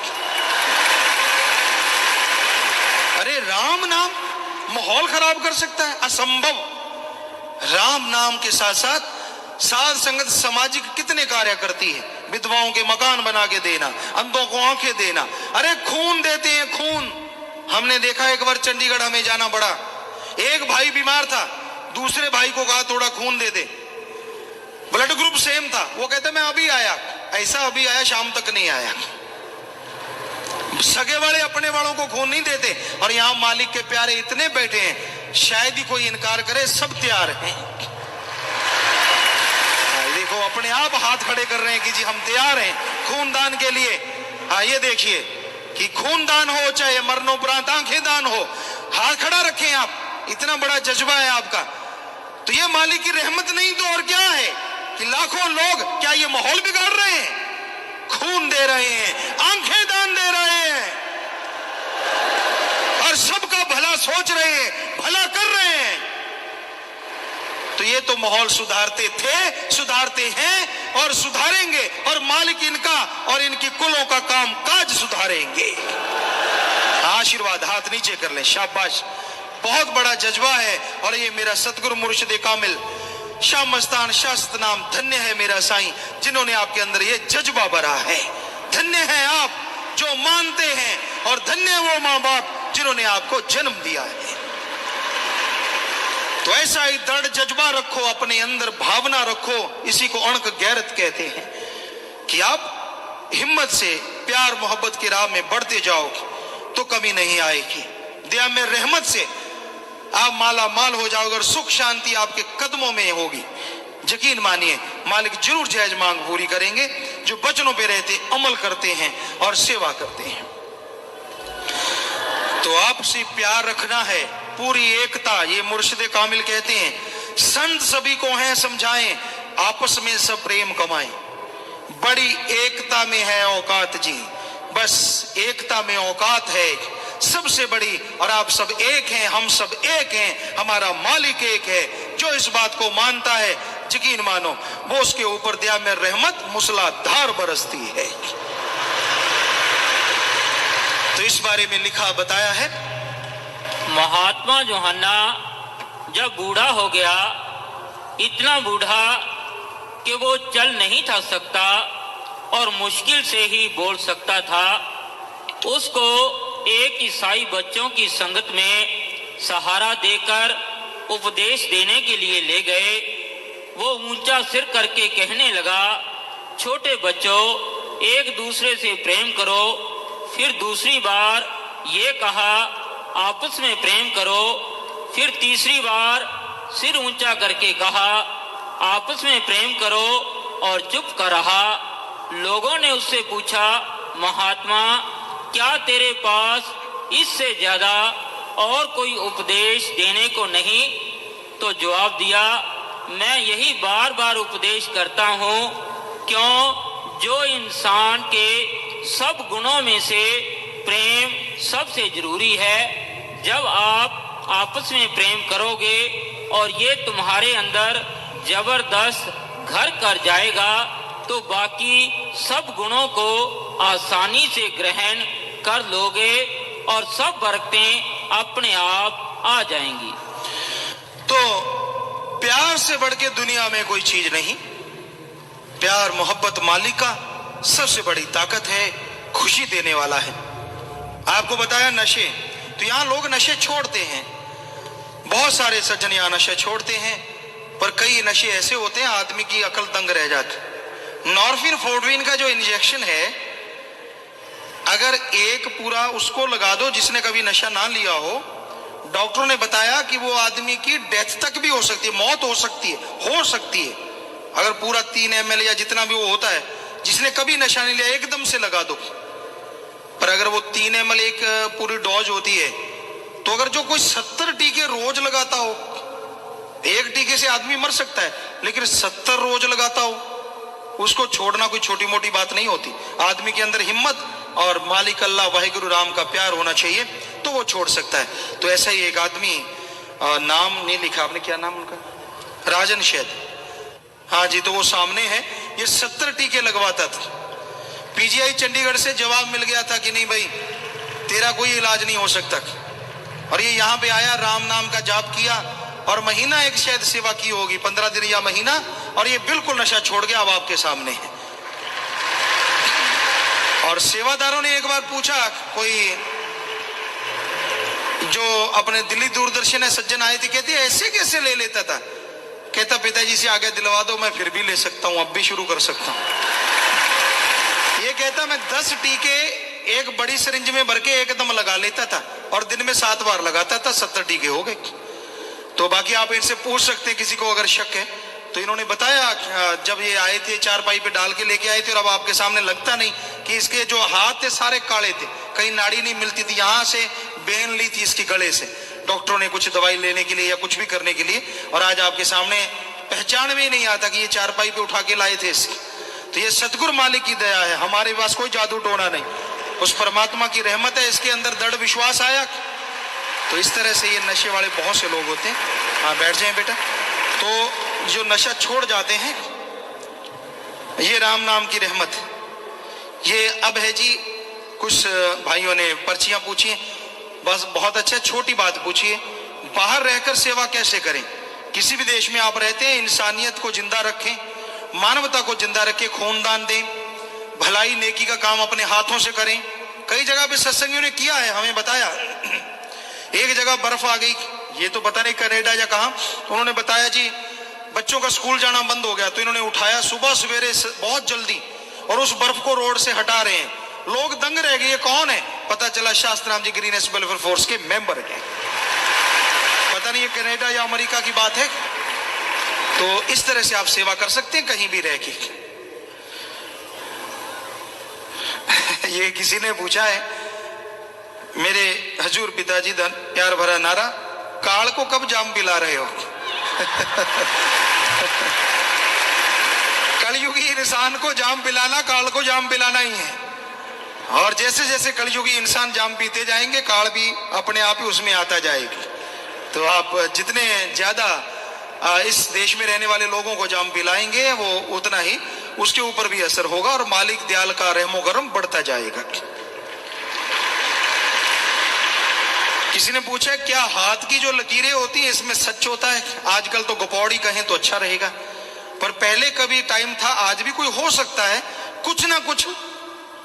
अरे राम नाम माहौल खराब कर सकता है? असंभव। राम नाम के साथ साथ साध संगत सामाजिक कितने कार्य करती है। विधवाओं के मकान बना के देना, अंधों को आंखें देना, अरे खून देते हैं, खून। हमने देखा एक बार चंडीगढ़ हमें जाना पड़ा, एक भाई बीमार था, दूसरे भाई को कहा थोड़ा खून दे दे, ब्लड ग्रुप सेम था, वो कहते मैं अभी आया, ऐसा अभी आया शाम तक नहीं आया। सगे वाले अपने वालों को खून नहीं देते और यहां मालिक के प्यारे इतने बैठे हैं, शायद ही कोई इनकार करे, सब तैयार हैं। देखो अपने आप हाथ खड़े कर रहे हैं कि जी हम तैयार हैं खूनदान के लिए। हाँ ये देखिए कि खूनदान हो चाहे मरणोपरांत आंखें दान हो, हाथ खड़ा रखें आप, इतना बड़ा जज्बा है आपका। तो ये मालिक की रहमत नहीं तो और क्या है कि लाखों लोग क्या ये माहौल बिगाड़ रहे हैं, खून दे रहे हैं, आंखें दान दे रहे हैं और सबका भला सोच रहे हैं, भला कर रहे हैं। तो ये तो माहौल सुधारते थे, सुधारते हैं और सुधारेंगे, और मालिक इनका और इनकी कुलों का काम काज सुधारेंगे। आशीर्वाद हाथ नीचे कर ले, शाबाश। बहुत बड़ा जज्बा है और ये मेरा सतगुरु मुर्शिद कामिल शाह मस्तान शास्त नाम, धन्य है मेरा साईं जिन्होंने आपके अंदर ये जज्बा भरा है। धन्य है आप जो मानते हैं और धन्य है वो माँ बाप जिन्होंने आपको जन्म दिया है। तो ऐसा ही दृढ़ जज्बा रखो, अपने अंदर भावना रखो, इसी को अणक गैरत कहते हैं कि आप हिम्मत से प्यार मोहब्बत की राह में बढ़ते जाओगे तो कमी नहीं आएगी। दया में रहमत से आप माला माल हो जाओगे और सुख शांति आपके कदमों में होगी। यकीन मानिए मालिक जरूर जायज मांग पूरी करेंगे जो वचनों पे रहते अमल करते हैं और सेवा करते हैं। तो आपसे प्यार रखना है, पूरी एकता। ये मुर्शिद कामिल कहते हैं संत सभी को हैं समझाएं, आपस में सब प्रेम कमाएं। बड़ी एकता में है औकात जी, बस एकता में औकात है सबसे बड़ी। और आप सब एक हैं, हम सब एक हैं, हमारा मालिक एक है। जो इस बात को मानता है यकीन मानो वो उसके ऊपर दया में रहमत मूसलाधार बरसती है। तो इस बारे में लिखा बताया है, महात्मा जोहन्ना जब बूढ़ा हो गया, इतना बूढ़ा कि वो चल नहीं था सकता और मुश्किल से ही बोल सकता था, उसको एक ईसाई बच्चों की संगत में सहारा देकर उपदेश देने के लिए ले गए। वो ऊंचा सिर करके कहने लगा, छोटे बच्चों एक दूसरे से प्रेम करो। फिर दूसरी बार ये कहा, आपस में प्रेम करो। फिर तीसरी बार सिर ऊंचा करके कहा, आपस में प्रेम करो, और चुप कर रहा। लोगों ने उससे पूछा, महात्मा क्या तेरे पास इससे ज्यादा और कोई उपदेश देने को नहीं? तो जवाब दिया, मैं यही बार बार उपदेश करता हूँ, क्यों जो इंसान के सब गुणों में से प्रेम सबसे जरूरी है। जब आप आपस में प्रेम करोगे और ये तुम्हारे अंदर जबरदस्त घर कर जाएगा तो बाकी सब गुणों को आसानी से ग्रहण कर लोगे। और सब बरकतें अपने आप आ जाएंगी। तो प्यार से बढ़ के दुनिया में कोई चीज नहीं। प्यार मोहब्बत मालिक का सबसे बड़ी ताकत है, खुशी देने वाला है। आपको बताया नशे, तो यहां लोग नशे छोड़ते हैं, बहुत सारे सज्जन यहां नशे छोड़ते हैं, पर कई नशे ऐसे होते हैं आदमी की अकल दंग रह जाती। नॉर्फिन फोर्डविन का जो इंजेक्शन है, अगर एक पूरा उसको लगा दो जिसने कभी नशा ना लिया हो, डॉक्टरों ने बताया कि वो आदमी की डेथ तक भी हो सकती है, मौत हो सकती है। अगर पूरा 3 ml या जितना भी वो होता है, जिसने कभी नशा नहीं लिया एकदम से लगा दो। पर अगर वो 3 ml एक पूरी डोज होती है, तो अगर जो कोई 70 टीके रोज लगाता हो, एक टीके से आदमी मर सकता है, लेकिन 70 रोज लगाता हो, उसको छोड़ना कोई छोटी मोटी बात नहीं होती। आदमी के अंदर हिम्मत और मालिक अल्लाह वाहिगुरु राम का प्यार होना चाहिए, तो वो छोड़ सकता है। तो ऐसा ही एक आदमी, नाम नहीं लिखा आपने, क्या नाम उनका, राजन शैद, हाँ जी, तो वो सामने है, ये 70 टीके लगवाता था। पीजीआई चंडीगढ़ से जवाब मिल गया था कि नहीं भाई तेरा कोई इलाज नहीं हो सकता, और ये यहाँ पे आया, राम नाम का जाप किया और महीना एक शायद सेवा की होगी, 15 दिन या महीना, और ये बिल्कुल नशा छोड़ गया, अब आपके सामने है। और सेवादारों ने एक बार पूछा, कोई जो अपने दिल्ली दूरदर्शन है सज्जन आए थे, कहते ऐसे कैसे ले लेता था? कहता पिताजी से आगे दिलवा दो, मैं फिर भी ले सकता हूं, अब भी शुरू कर सकता हूं। ये कहता मैं 10 टीके एक बड़ी सिरिंज में भर के एकदम लगा लेता था, और दिन में 7 बार लगाता था, 70 टीके हो गए। तो बाकी आप इनसे पूछ सकते हैं किसी को अगर शक है। तो इन्होंने बताया, जब ये आए थे चारपाई पे डाल के लेके आए थे, और अब आपके सामने लगता नहीं कि इसके जो हाथ थे सारे काले थे, कहीं नाड़ी नहीं मिलती थी, यहां से बेन ली थी इसकी गले से, डॉक्टरों ने कुछ दवाई लेने के लिए या कुछ भी करने के लिए, और आज आपके सामने पहचान में ही नहीं आता कि ये चारपाई पे उठा के लाए थे इसकी। तो ये सतगुरु मालिक की दया है, हमारे पास कोई जादू टोना नहीं, उस परमात्मा की रहमत है, इसके अंदर दृढ़ विश्वास आया। तो इस तरह से ये नशे वाले बहुत से लोग होते हैं। हाँ बैठ जाएं बेटा। तो जो नशा छोड़ जाते हैं, ये राम नाम की रहमत है। ये अब है जी, कुछ भाइयों ने पर्चियां पूछी, बस बहुत अच्छा, छोटी बात पूछिए, बाहर रहकर सेवा कैसे करें? किसी भी देश में आप रहते हैं, इंसानियत को जिंदा रखें, मानवता को जिंदा रखें, खूनदान दें, भलाई नेकी का काम अपने हाथों से करें। कई जगह पे सत्संगियों ने किया है, हमें बताया। एक जगह बर्फ आ गई, ये तो पता नहीं कनाडा या कहां, उन्होंने बताया जी बच्चों का स्कूल जाना बंद हो गया, तो इन्होंने उठाया सुबह सवेरे बहुत जल्दी, और उस बर्फ को रोड से हटा रहे हैं। लोग दंग रह गए, ये कौन है? पता चला शास्त्राम जी ग्रीनेस वेलफेयर फोर्स के मेंबर हैं। पता नहीं ये कनाडा या अमेरिका की बात है। तो इस तरह से आप सेवा कर सकते हैं कहीं भी रह के। ये किसी ने पूछा है, मेरे हजूर पिताजी धन प्यार भरा नारा, काल को कब जाम पिला रहे हो? कलयुगी इंसान को जाम पिलाना काल को जाम पिलाना ही है, और जैसे जैसे कलयुगी इंसान जाम पीते जाएंगे, काल भी अपने आप ही उसमें आता जाएगी। तो आप जितने ज्यादा इस देश में रहने वाले लोगों को जाम पिलाएंगे, वो उतना ही उसके ऊपर भी असर होगा, और मालिक दयाल का रहमो करम बढ़ता जाएगा। किसी ने पूछा क्या हाथ की जो लकीरें होती हैं इसमें सच होता है? आजकल तो गपौड़ी कहें तो अच्छा रहेगा, पर पहले कभी टाइम था, आज भी कोई हो सकता है, कुछ ना कुछ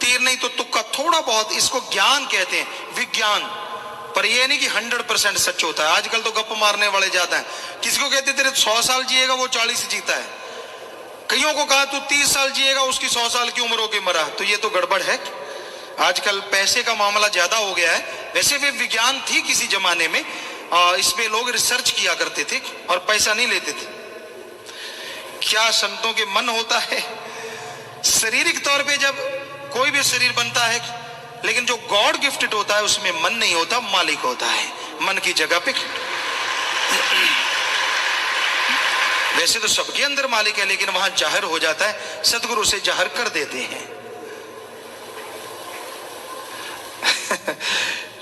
तीर नहीं तो तुक्का थोड़ा बहुत, इसको ज्ञान कहते हैं, विज्ञान। पर यह नहीं कि 100% सच होता है। आजकल तो गप मारने वाले ज्यादा हैं। किसी को कहते तेरे 100 साल जिएगा, वो 40 जीता है। कईयों को कहा तू 30 साल जिएगा, उसकी 100 साल की उम्र होके मरा। तो ये तो गड़बड़ है। आजकल पैसे का मामला ज्यादा हो गया है। वैसे भी विज्ञान थी किसी जमाने में, इस पे लोग रिसर्च किया करते थे और पैसा नहीं लेते थे। क्या संतों के मन होता है? शारीरिक तौर पे जब कोई भी शरीर बनता है, लेकिन जो गॉड गिफ्टेड होता है उसमें मन नहीं होता, मालिक होता है मन की जगह पे। वैसे तो सबके अंदर मालिक है, लेकिन वहां जाहिर हो जाता है, सदगुरु से जाहिर कर देते हैं।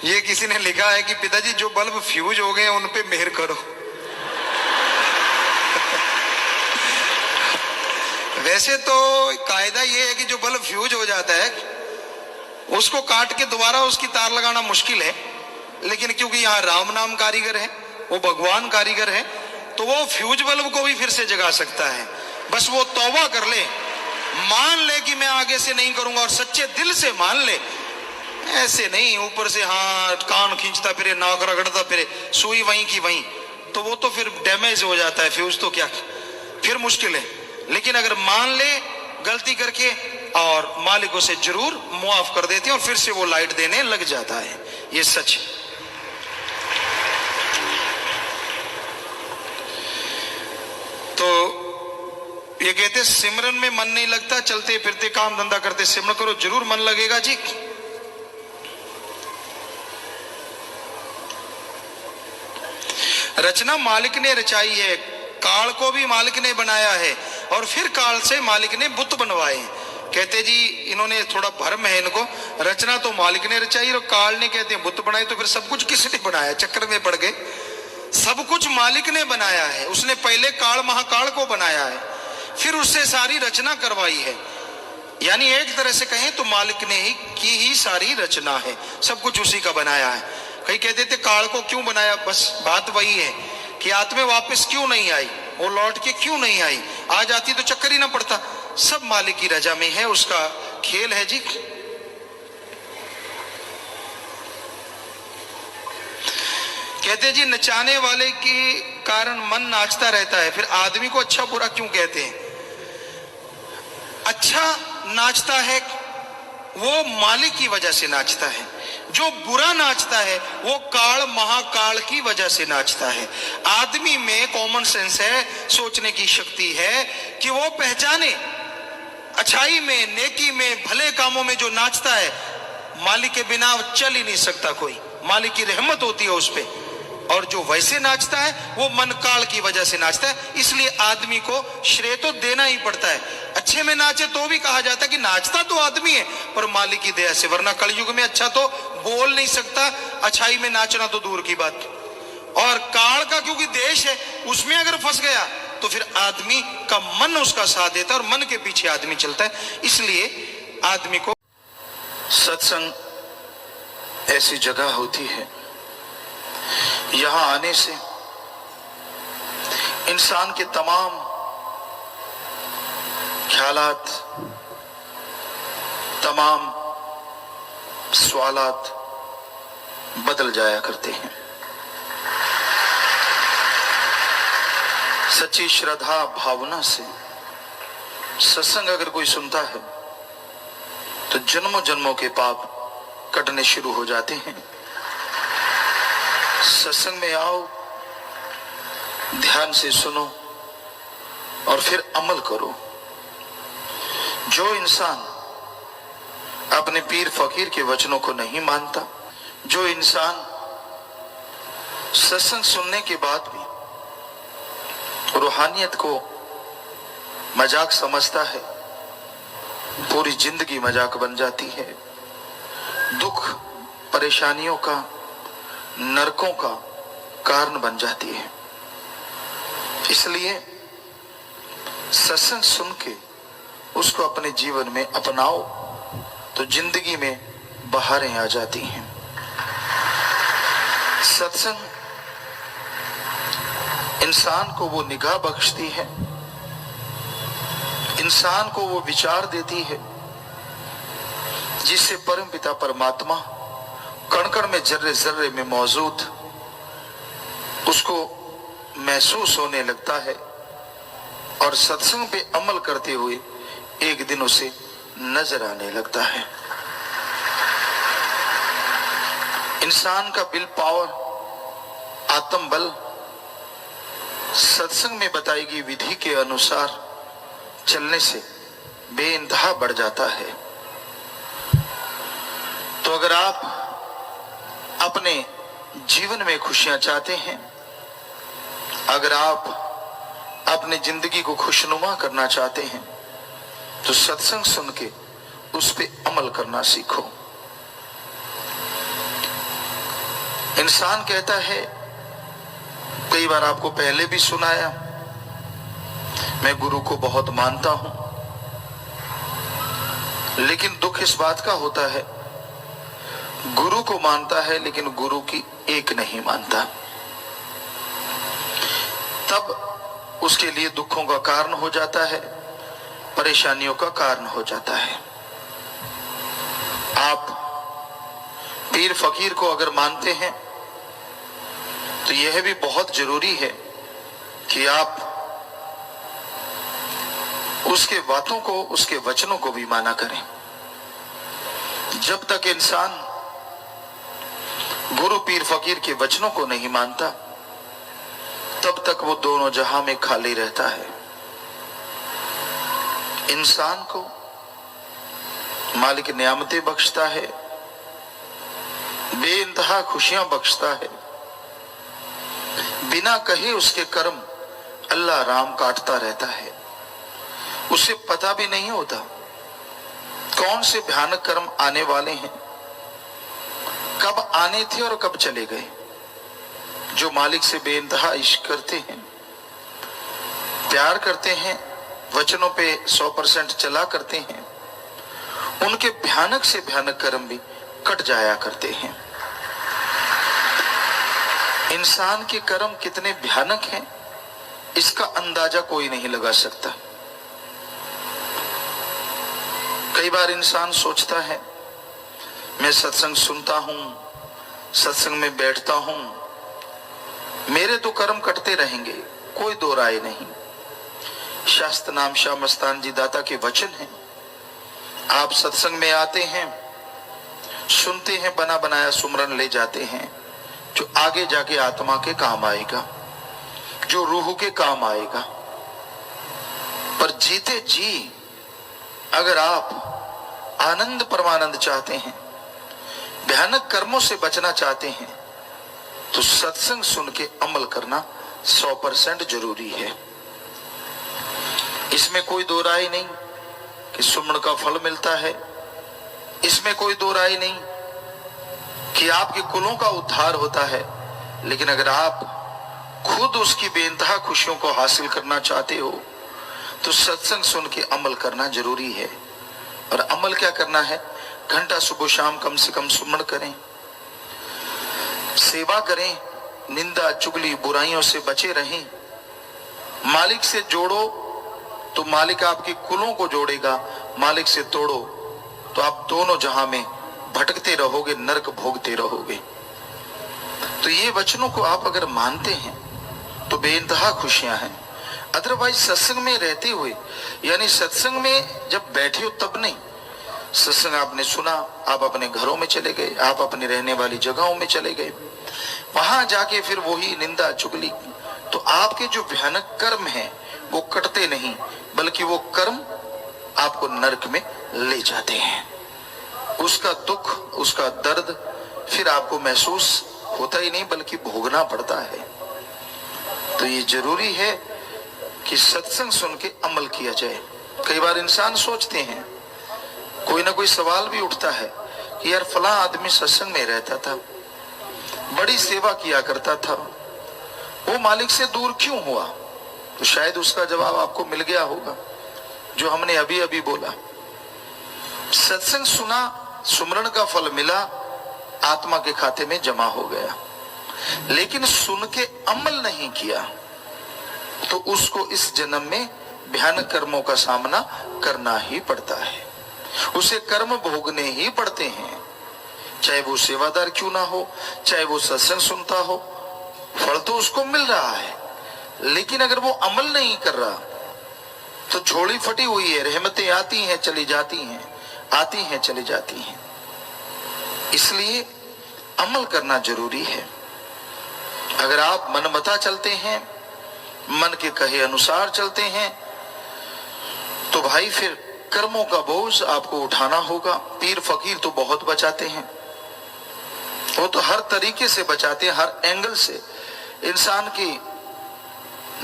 ये किसी ने लिखा है कि पिताजी जो बल्ब फ्यूज हो गए उन पे मेहर करो। वैसे तो कायदा ये है कि जो बल्ब फ्यूज हो जाता है उसको काट के दोबारा उसकी तार लगाना मुश्किल है, लेकिन क्योंकि यहाँ राम नाम कारीगर है, वो भगवान कारीगर है, तो वो फ्यूज बल्ब को भी फिर से जगा सकता है। बस वो तौबा कर ले, मान ले कि मैं आगे से नहीं करूंगा, और सच्चे दिल से मान ले, ऐसे नहीं ऊपर से हाँ कान खींचता फिरे, नाक रगड़ता फिरे, सुई वहीं की वहीं, तो वो तो फिर डैमेज हो जाता है फ्यूज, तो क्या फिर मुश्किल है। लेकिन अगर मान ले गलती करके, और मालिक उसे जरूर मुआफ कर देते हैं और फिर से वो लाइट देने लग जाता है, ये सच है। तो ये कहते सिमरन में मन नहीं लगता, चलते फिरते काम धंधा करते सिमरन करो, जरूर मन लगेगा जी। रचना मालिक ने रचाई है, काल को भी मालिक ने बनाया है, और फिर काल से मालिक ने बुत बनवाए। कहते जी इन्होंने थोड़ा भ्रम है इनको, रचना तो मालिक ने रचाई और काल ने कहते हैं बुत बनाई, तो फिर सब कुछ किसने बनाया, चक्कर में पड़ गए। सब कुछ मालिक ने बनाया है, उसने पहले काल महाकाल को बनाया है, फिर उससे सारी रचना करवाई है। यानी एक तरह से कहें तो मालिक ने ही सारी रचना है, सब कुछ उसी का बनाया है। कई कहते थे काल को क्यों बनाया, बस बात वही है कि आत्मा वापस क्यों नहीं आई, वो लौट के क्यों नहीं आई, आ जाती तो चक्कर ही ना पड़ता। सब मालिक की रजा में है, उसका खेल है जी। कहते जी नचाने वाले के कारण मन नाचता रहता है, फिर आदमी को अच्छा बुरा क्यों कहते हैं। अच्छा नाचता है वो मालिक की वजह से नाचता है, जो बुरा नाचता है वो काल महाकाल की वजह से नाचता है। आदमी में कॉमन सेंस है, सोचने की शक्ति है कि वो पहचाने अच्छाई में, नेकी में, भले कामों में जो नाचता है, मालिक के बिना चल ही नहीं सकता कोई, मालिक की रहमत होती है उस पे। और जो वैसे नाचता है वो मन काल की वजह से नाचता है, इसलिए आदमी को श्रेय तो देना ही पड़ता है। अच्छे में नाचे तो भी कहा जाता है कि नाचता तो आदमी है पर मालिक की दया से, वरना कलयुग में अच्छा तो बोल नहीं सकता, अच्छाई में नाचना तो दूर की बात। और काल का क्योंकि देश है, उसमें अगर फंस गया तो फिर आदमी का मन उसका साथ देता है और मन के पीछे आदमी चलता है। इसलिए आदमी को सत्संग ऐसी जगह होती है, यहां आने से इंसान के तमाम ख्यालात, तमाम सवालात बदल जाया करते हैं। सच्ची श्रद्धा भावना से सत्संग अगर कोई सुनता है तो जन्मों जन्मों के पाप कटने शुरू हो जाते हैं। सत्संग में आओ, ध्यान से सुनो और फिर अमल करो। जो इंसान अपने पीर फकीर के वचनों को नहीं मानता, जो इंसान सत्संग सुनने के बाद भी रूहानियत को मजाक समझता है, पूरी जिंदगी मजाक बन जाती है। दुख परेशानियों का, नरकों का कारण बन जाती है। इसलिए सत्संग सुन के उसको अपने जीवन में अपनाओ तो जिंदगी में बहारें आ जाती हैं। सत्संग इंसान को वो निगाह बख्शती है, इंसान को वो विचार देती है जिससे परम पिता परमात्मा कण कण में, जर्रे जर्रे में मौजूद उसको महसूस होने लगता है और सत्संग पे अमल करते हुए एक दिन उसे नजर आने लगता है। इंसान का विल पावर, आत्म बल सत्संग में बताई गई विधि के अनुसार चलने से बेइंतहा बढ़ जाता है। तो अगर आप अपने जीवन में खुशियां चाहते हैं, अगर आप अपनी जिंदगी को खुशनुमा करना चाहते हैं तो सत्संग सुन के उस पे अमल करना सीखो। इंसान कहता है, कई बार आपको पहले भी सुनाया, मैं गुरु को बहुत मानता हूं, लेकिन दुख इस बात का होता है गुरु को मानता है लेकिन गुरु की एक नहीं मानता, तब उसके लिए दुखों का कारण हो जाता है, परेशानियों का कारण हो जाता है। आप पीर फकीर को अगर मानते हैं तो यह भी बहुत जरूरी है कि आप उसके बातों को, उसके वचनों को भी माना करें। जब तक इंसान गुरु पीर फकीर के वचनों को नहीं मानता तब तक वो दोनों जहां में खाली रहता है। इंसान को मालिक नियामतें बख्शता है, बेइंतहा खुशियां बख्शता है, बिना कहे उसके कर्म अल्लाह राम काटता रहता है। उसे पता भी नहीं होता कौन से भयानक कर्म आने वाले हैं, कब आने थे और कब चले गए। जो मालिक से बेइंतहा इश्क करते हैं, प्यार करते हैं, वचनों पे 100% चला करते हैं, उनके भयानक से भयानक कर्म भी कट जाया करते हैं। इंसान के कर्म कितने भयानक हैं इसका अंदाजा कोई नहीं लगा सकता। कई बार इंसान सोचता है मैं सत्संग सुनता हूं, सत्संग में बैठता हूं, मेरे तो कर्म कटते रहेंगे, कोई दो राय नहीं। शास्त्र नाम शाह मस्तान जी दाता के वचन हैं। आप सत्संग में आते हैं, सुनते हैं, बना बनाया सुमरन ले जाते हैं जो आगे जाके आत्मा के काम आएगा, जो रूह के काम आएगा। पर जीते जी अगर आप आनंद परमानंद चाहते हैं, भयानक कर्मों से बचना चाहते हैं, तो सत्संग सुन के अमल करना 100% जरूरी है। इसमें कोई दो राय नहीं कि सुमन का फल मिलता है, इसमें कोई दो राय नहीं कि आपके कुलों का उद्धार होता है। लेकिन अगर आप खुद उसकी बेइंतहा खुशियों को हासिल करना चाहते हो तो सत्संग सुन के अमल करना जरूरी है। और अमल क्या करना है? घंटा सुबह शाम कम से कम सुमन करें, सेवा करें, निंदा चुगली बुराइयों से बचे रहें। मालिक से जोड़ो तो मालिक आपके कुलों को जोड़ेगा, मालिक से तोड़ो तो आप दोनों जहां में भटकते रहोगे, नरक भोगते रहोगे। तो ये वचनों को आप अगर मानते हैं तो बेइंतहा खुशियां हैं। अदरवाइज सत्संग में रहते हुए, यानी सत्संग में जब बैठे हो तब नहीं, सत्संग आपने सुना, आप अपने घरों में चले गए, आप अपनी रहने वाली जगहों में चले गए, वहां जाके फिर वही निंदा चुगली, तो आपके जो भयानक कर्म हैं वो कटते नहीं, बल्कि वो कर्म आपको नरक में ले जाते हैं। उसका दुख, उसका दर्द फिर आपको महसूस होता ही नहीं बल्कि भोगना पड़ता है। तो ये जरूरी है कि सत्संग सुन के अमल किया जाए। कई बार इंसान सोचते हैं, कोई ना कोई सवाल भी उठता है कि यार फला आदमी सत्संग में रहता था, बड़ी सेवा किया करता था, वो मालिक से दूर क्यों हुआ? तो शायद उसका जवाब आपको मिल गया होगा जो हमने अभी अभी बोला। सत्संग सुना, सुमरण का फल मिला, आत्मा के खाते में जमा हो गया, लेकिन सुन के अमल नहीं किया तो उसको इस जन्म में भयानक कर्मों का सामना करना ही पड़ता है। उसे कर्म भोगने ही पड़ते हैं, चाहे वो सेवादार क्यों ना हो, चाहे वो सत्संग सुनता हो, फल तो उसको मिल रहा है। लेकिन अगर वो अमल नहीं कर रहा तो झोली फटी हुई है, रहमतें आती हैं चली जाती हैं, आती हैं चली जाती हैं। इसलिए अमल करना जरूरी है। अगर आप मनमता चलते हैं, मन के कहे अनुसार चलते हैं, तो भाई फिर कर्मों का बोझ आपको उठाना होगा। पीर फकीर तो बहुत बचाते हैं, वो तो हर तरीके से बचाते हैं, हर एंगल से इंसान की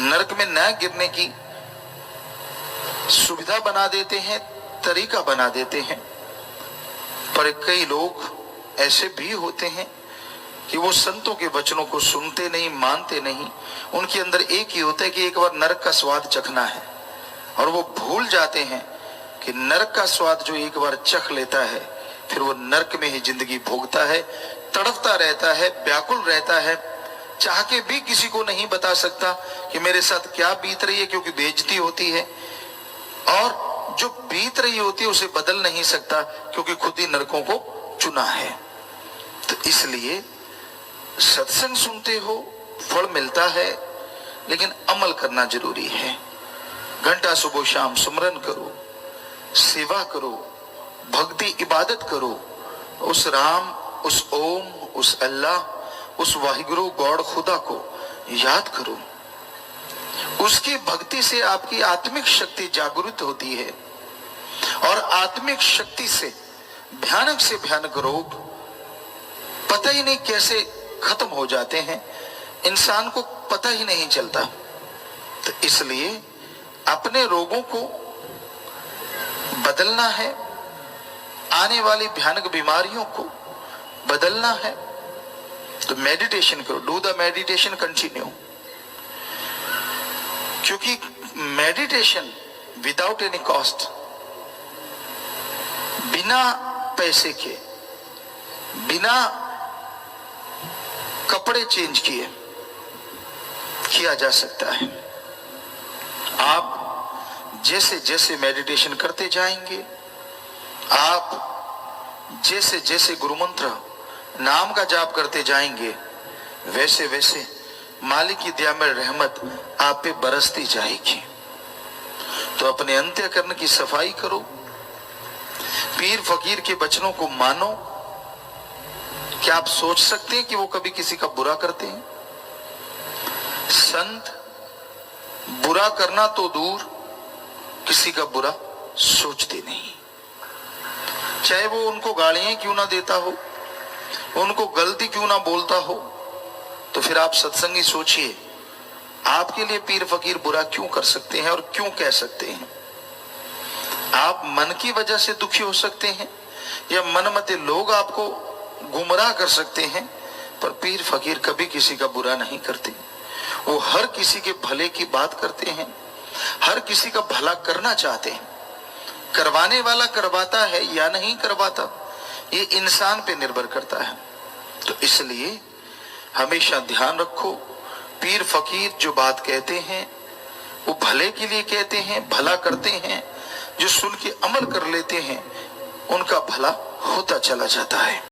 नरक में न गिरने की सुविधा बना देते हैं, तरीका बना देते हैं। पर कई लोग ऐसे भी होते हैं कि वो संतों के वचनों को सुनते नहीं, मानते नहीं। उनके अंदर एक ही होता है कि एक बार नरक का स्वाद चखना है, और वो भूल जाते हैं कि नरक का स्वाद जो एक बार चख लेता है फिर वो नर्क में ही जिंदगी भोगता है, तड़पता रहता है, व्याकुल रहता है, चाह के भी किसी को नहीं बता सकता कि मेरे साथ क्या बीत रही है, क्योंकि बेइज्जती होती है, और जो बीत रही होती है उसे बदल नहीं सकता क्योंकि खुद ही नरकों को चुना है। तो इसलिए सत्संग सुनते हो, फल मिलता है, लेकिन अमल करना जरूरी है। घंटा सुबह शाम सुमरन करो, सेवा करो, भक्ति इबादत करो, उस राम, उस ओम, उस अल्लाह, उस वाहिगुरु गॉड खुदा को याद करो। उसकी भक्ति से आपकी आत्मिक शक्ति जागृत होती है, और आत्मिक शक्ति से भयानक रोग पता ही नहीं कैसे खत्म हो जाते हैं, इंसान को पता ही नहीं चलता। तो इसलिए अपने रोगों को बदलना है, आने वाली भयानक बीमारियों को बदलना है, तो मेडिटेशन करो, डू द मेडिटेशन कंटिन्यू। क्योंकि मेडिटेशन विदाउट एनी कॉस्ट, बिना पैसे के, बिना कपड़े चेंज किए किया जा सकता है। आप जैसे जैसे मेडिटेशन करते जाएंगे, आप जैसे जैसे गुरु मंत्र नाम का जाप करते जाएंगे, वैसे वैसे मालिक की दया में रहमत आप पे बरसती जाएगी। तो अपने अंतःकरण की सफाई करो, पीर फकीर के वचनों को मानो। क्या आप सोच सकते हैं कि वो कभी किसी का बुरा करते हैं? संत बुरा करना तो दूर, किसी का बुरा सोचते नहीं, चाहे वो उनको गालियां क्यों ना देता हो, उनको गलती क्यों ना बोलता हो। तो फिर आप सत्संगी सोचिए, आपके लिए पीर फकीर बुरा क्यों कर सकते हैं और क्यों कह सकते हैं? आप मन की वजह से दुखी हो सकते हैं, या मनमते लोग आपको गुमराह कर सकते हैं, पर पीर फकीर कभी किसी का बुरा नहीं करते। वो हर किसी के भले की बात करते हैं, हर किसी का भला करना चाहते हैं। करवाने वाला करवाता है या नहीं करवाता, ये इंसान पे निर्भर करता है। तो इसलिए हमेशा ध्यान रखो, पीर फकीर जो बात कहते हैं वो भले के लिए कहते हैं, भला करते हैं। जो सुन के अमल कर लेते हैं उनका भला होता चला जाता है।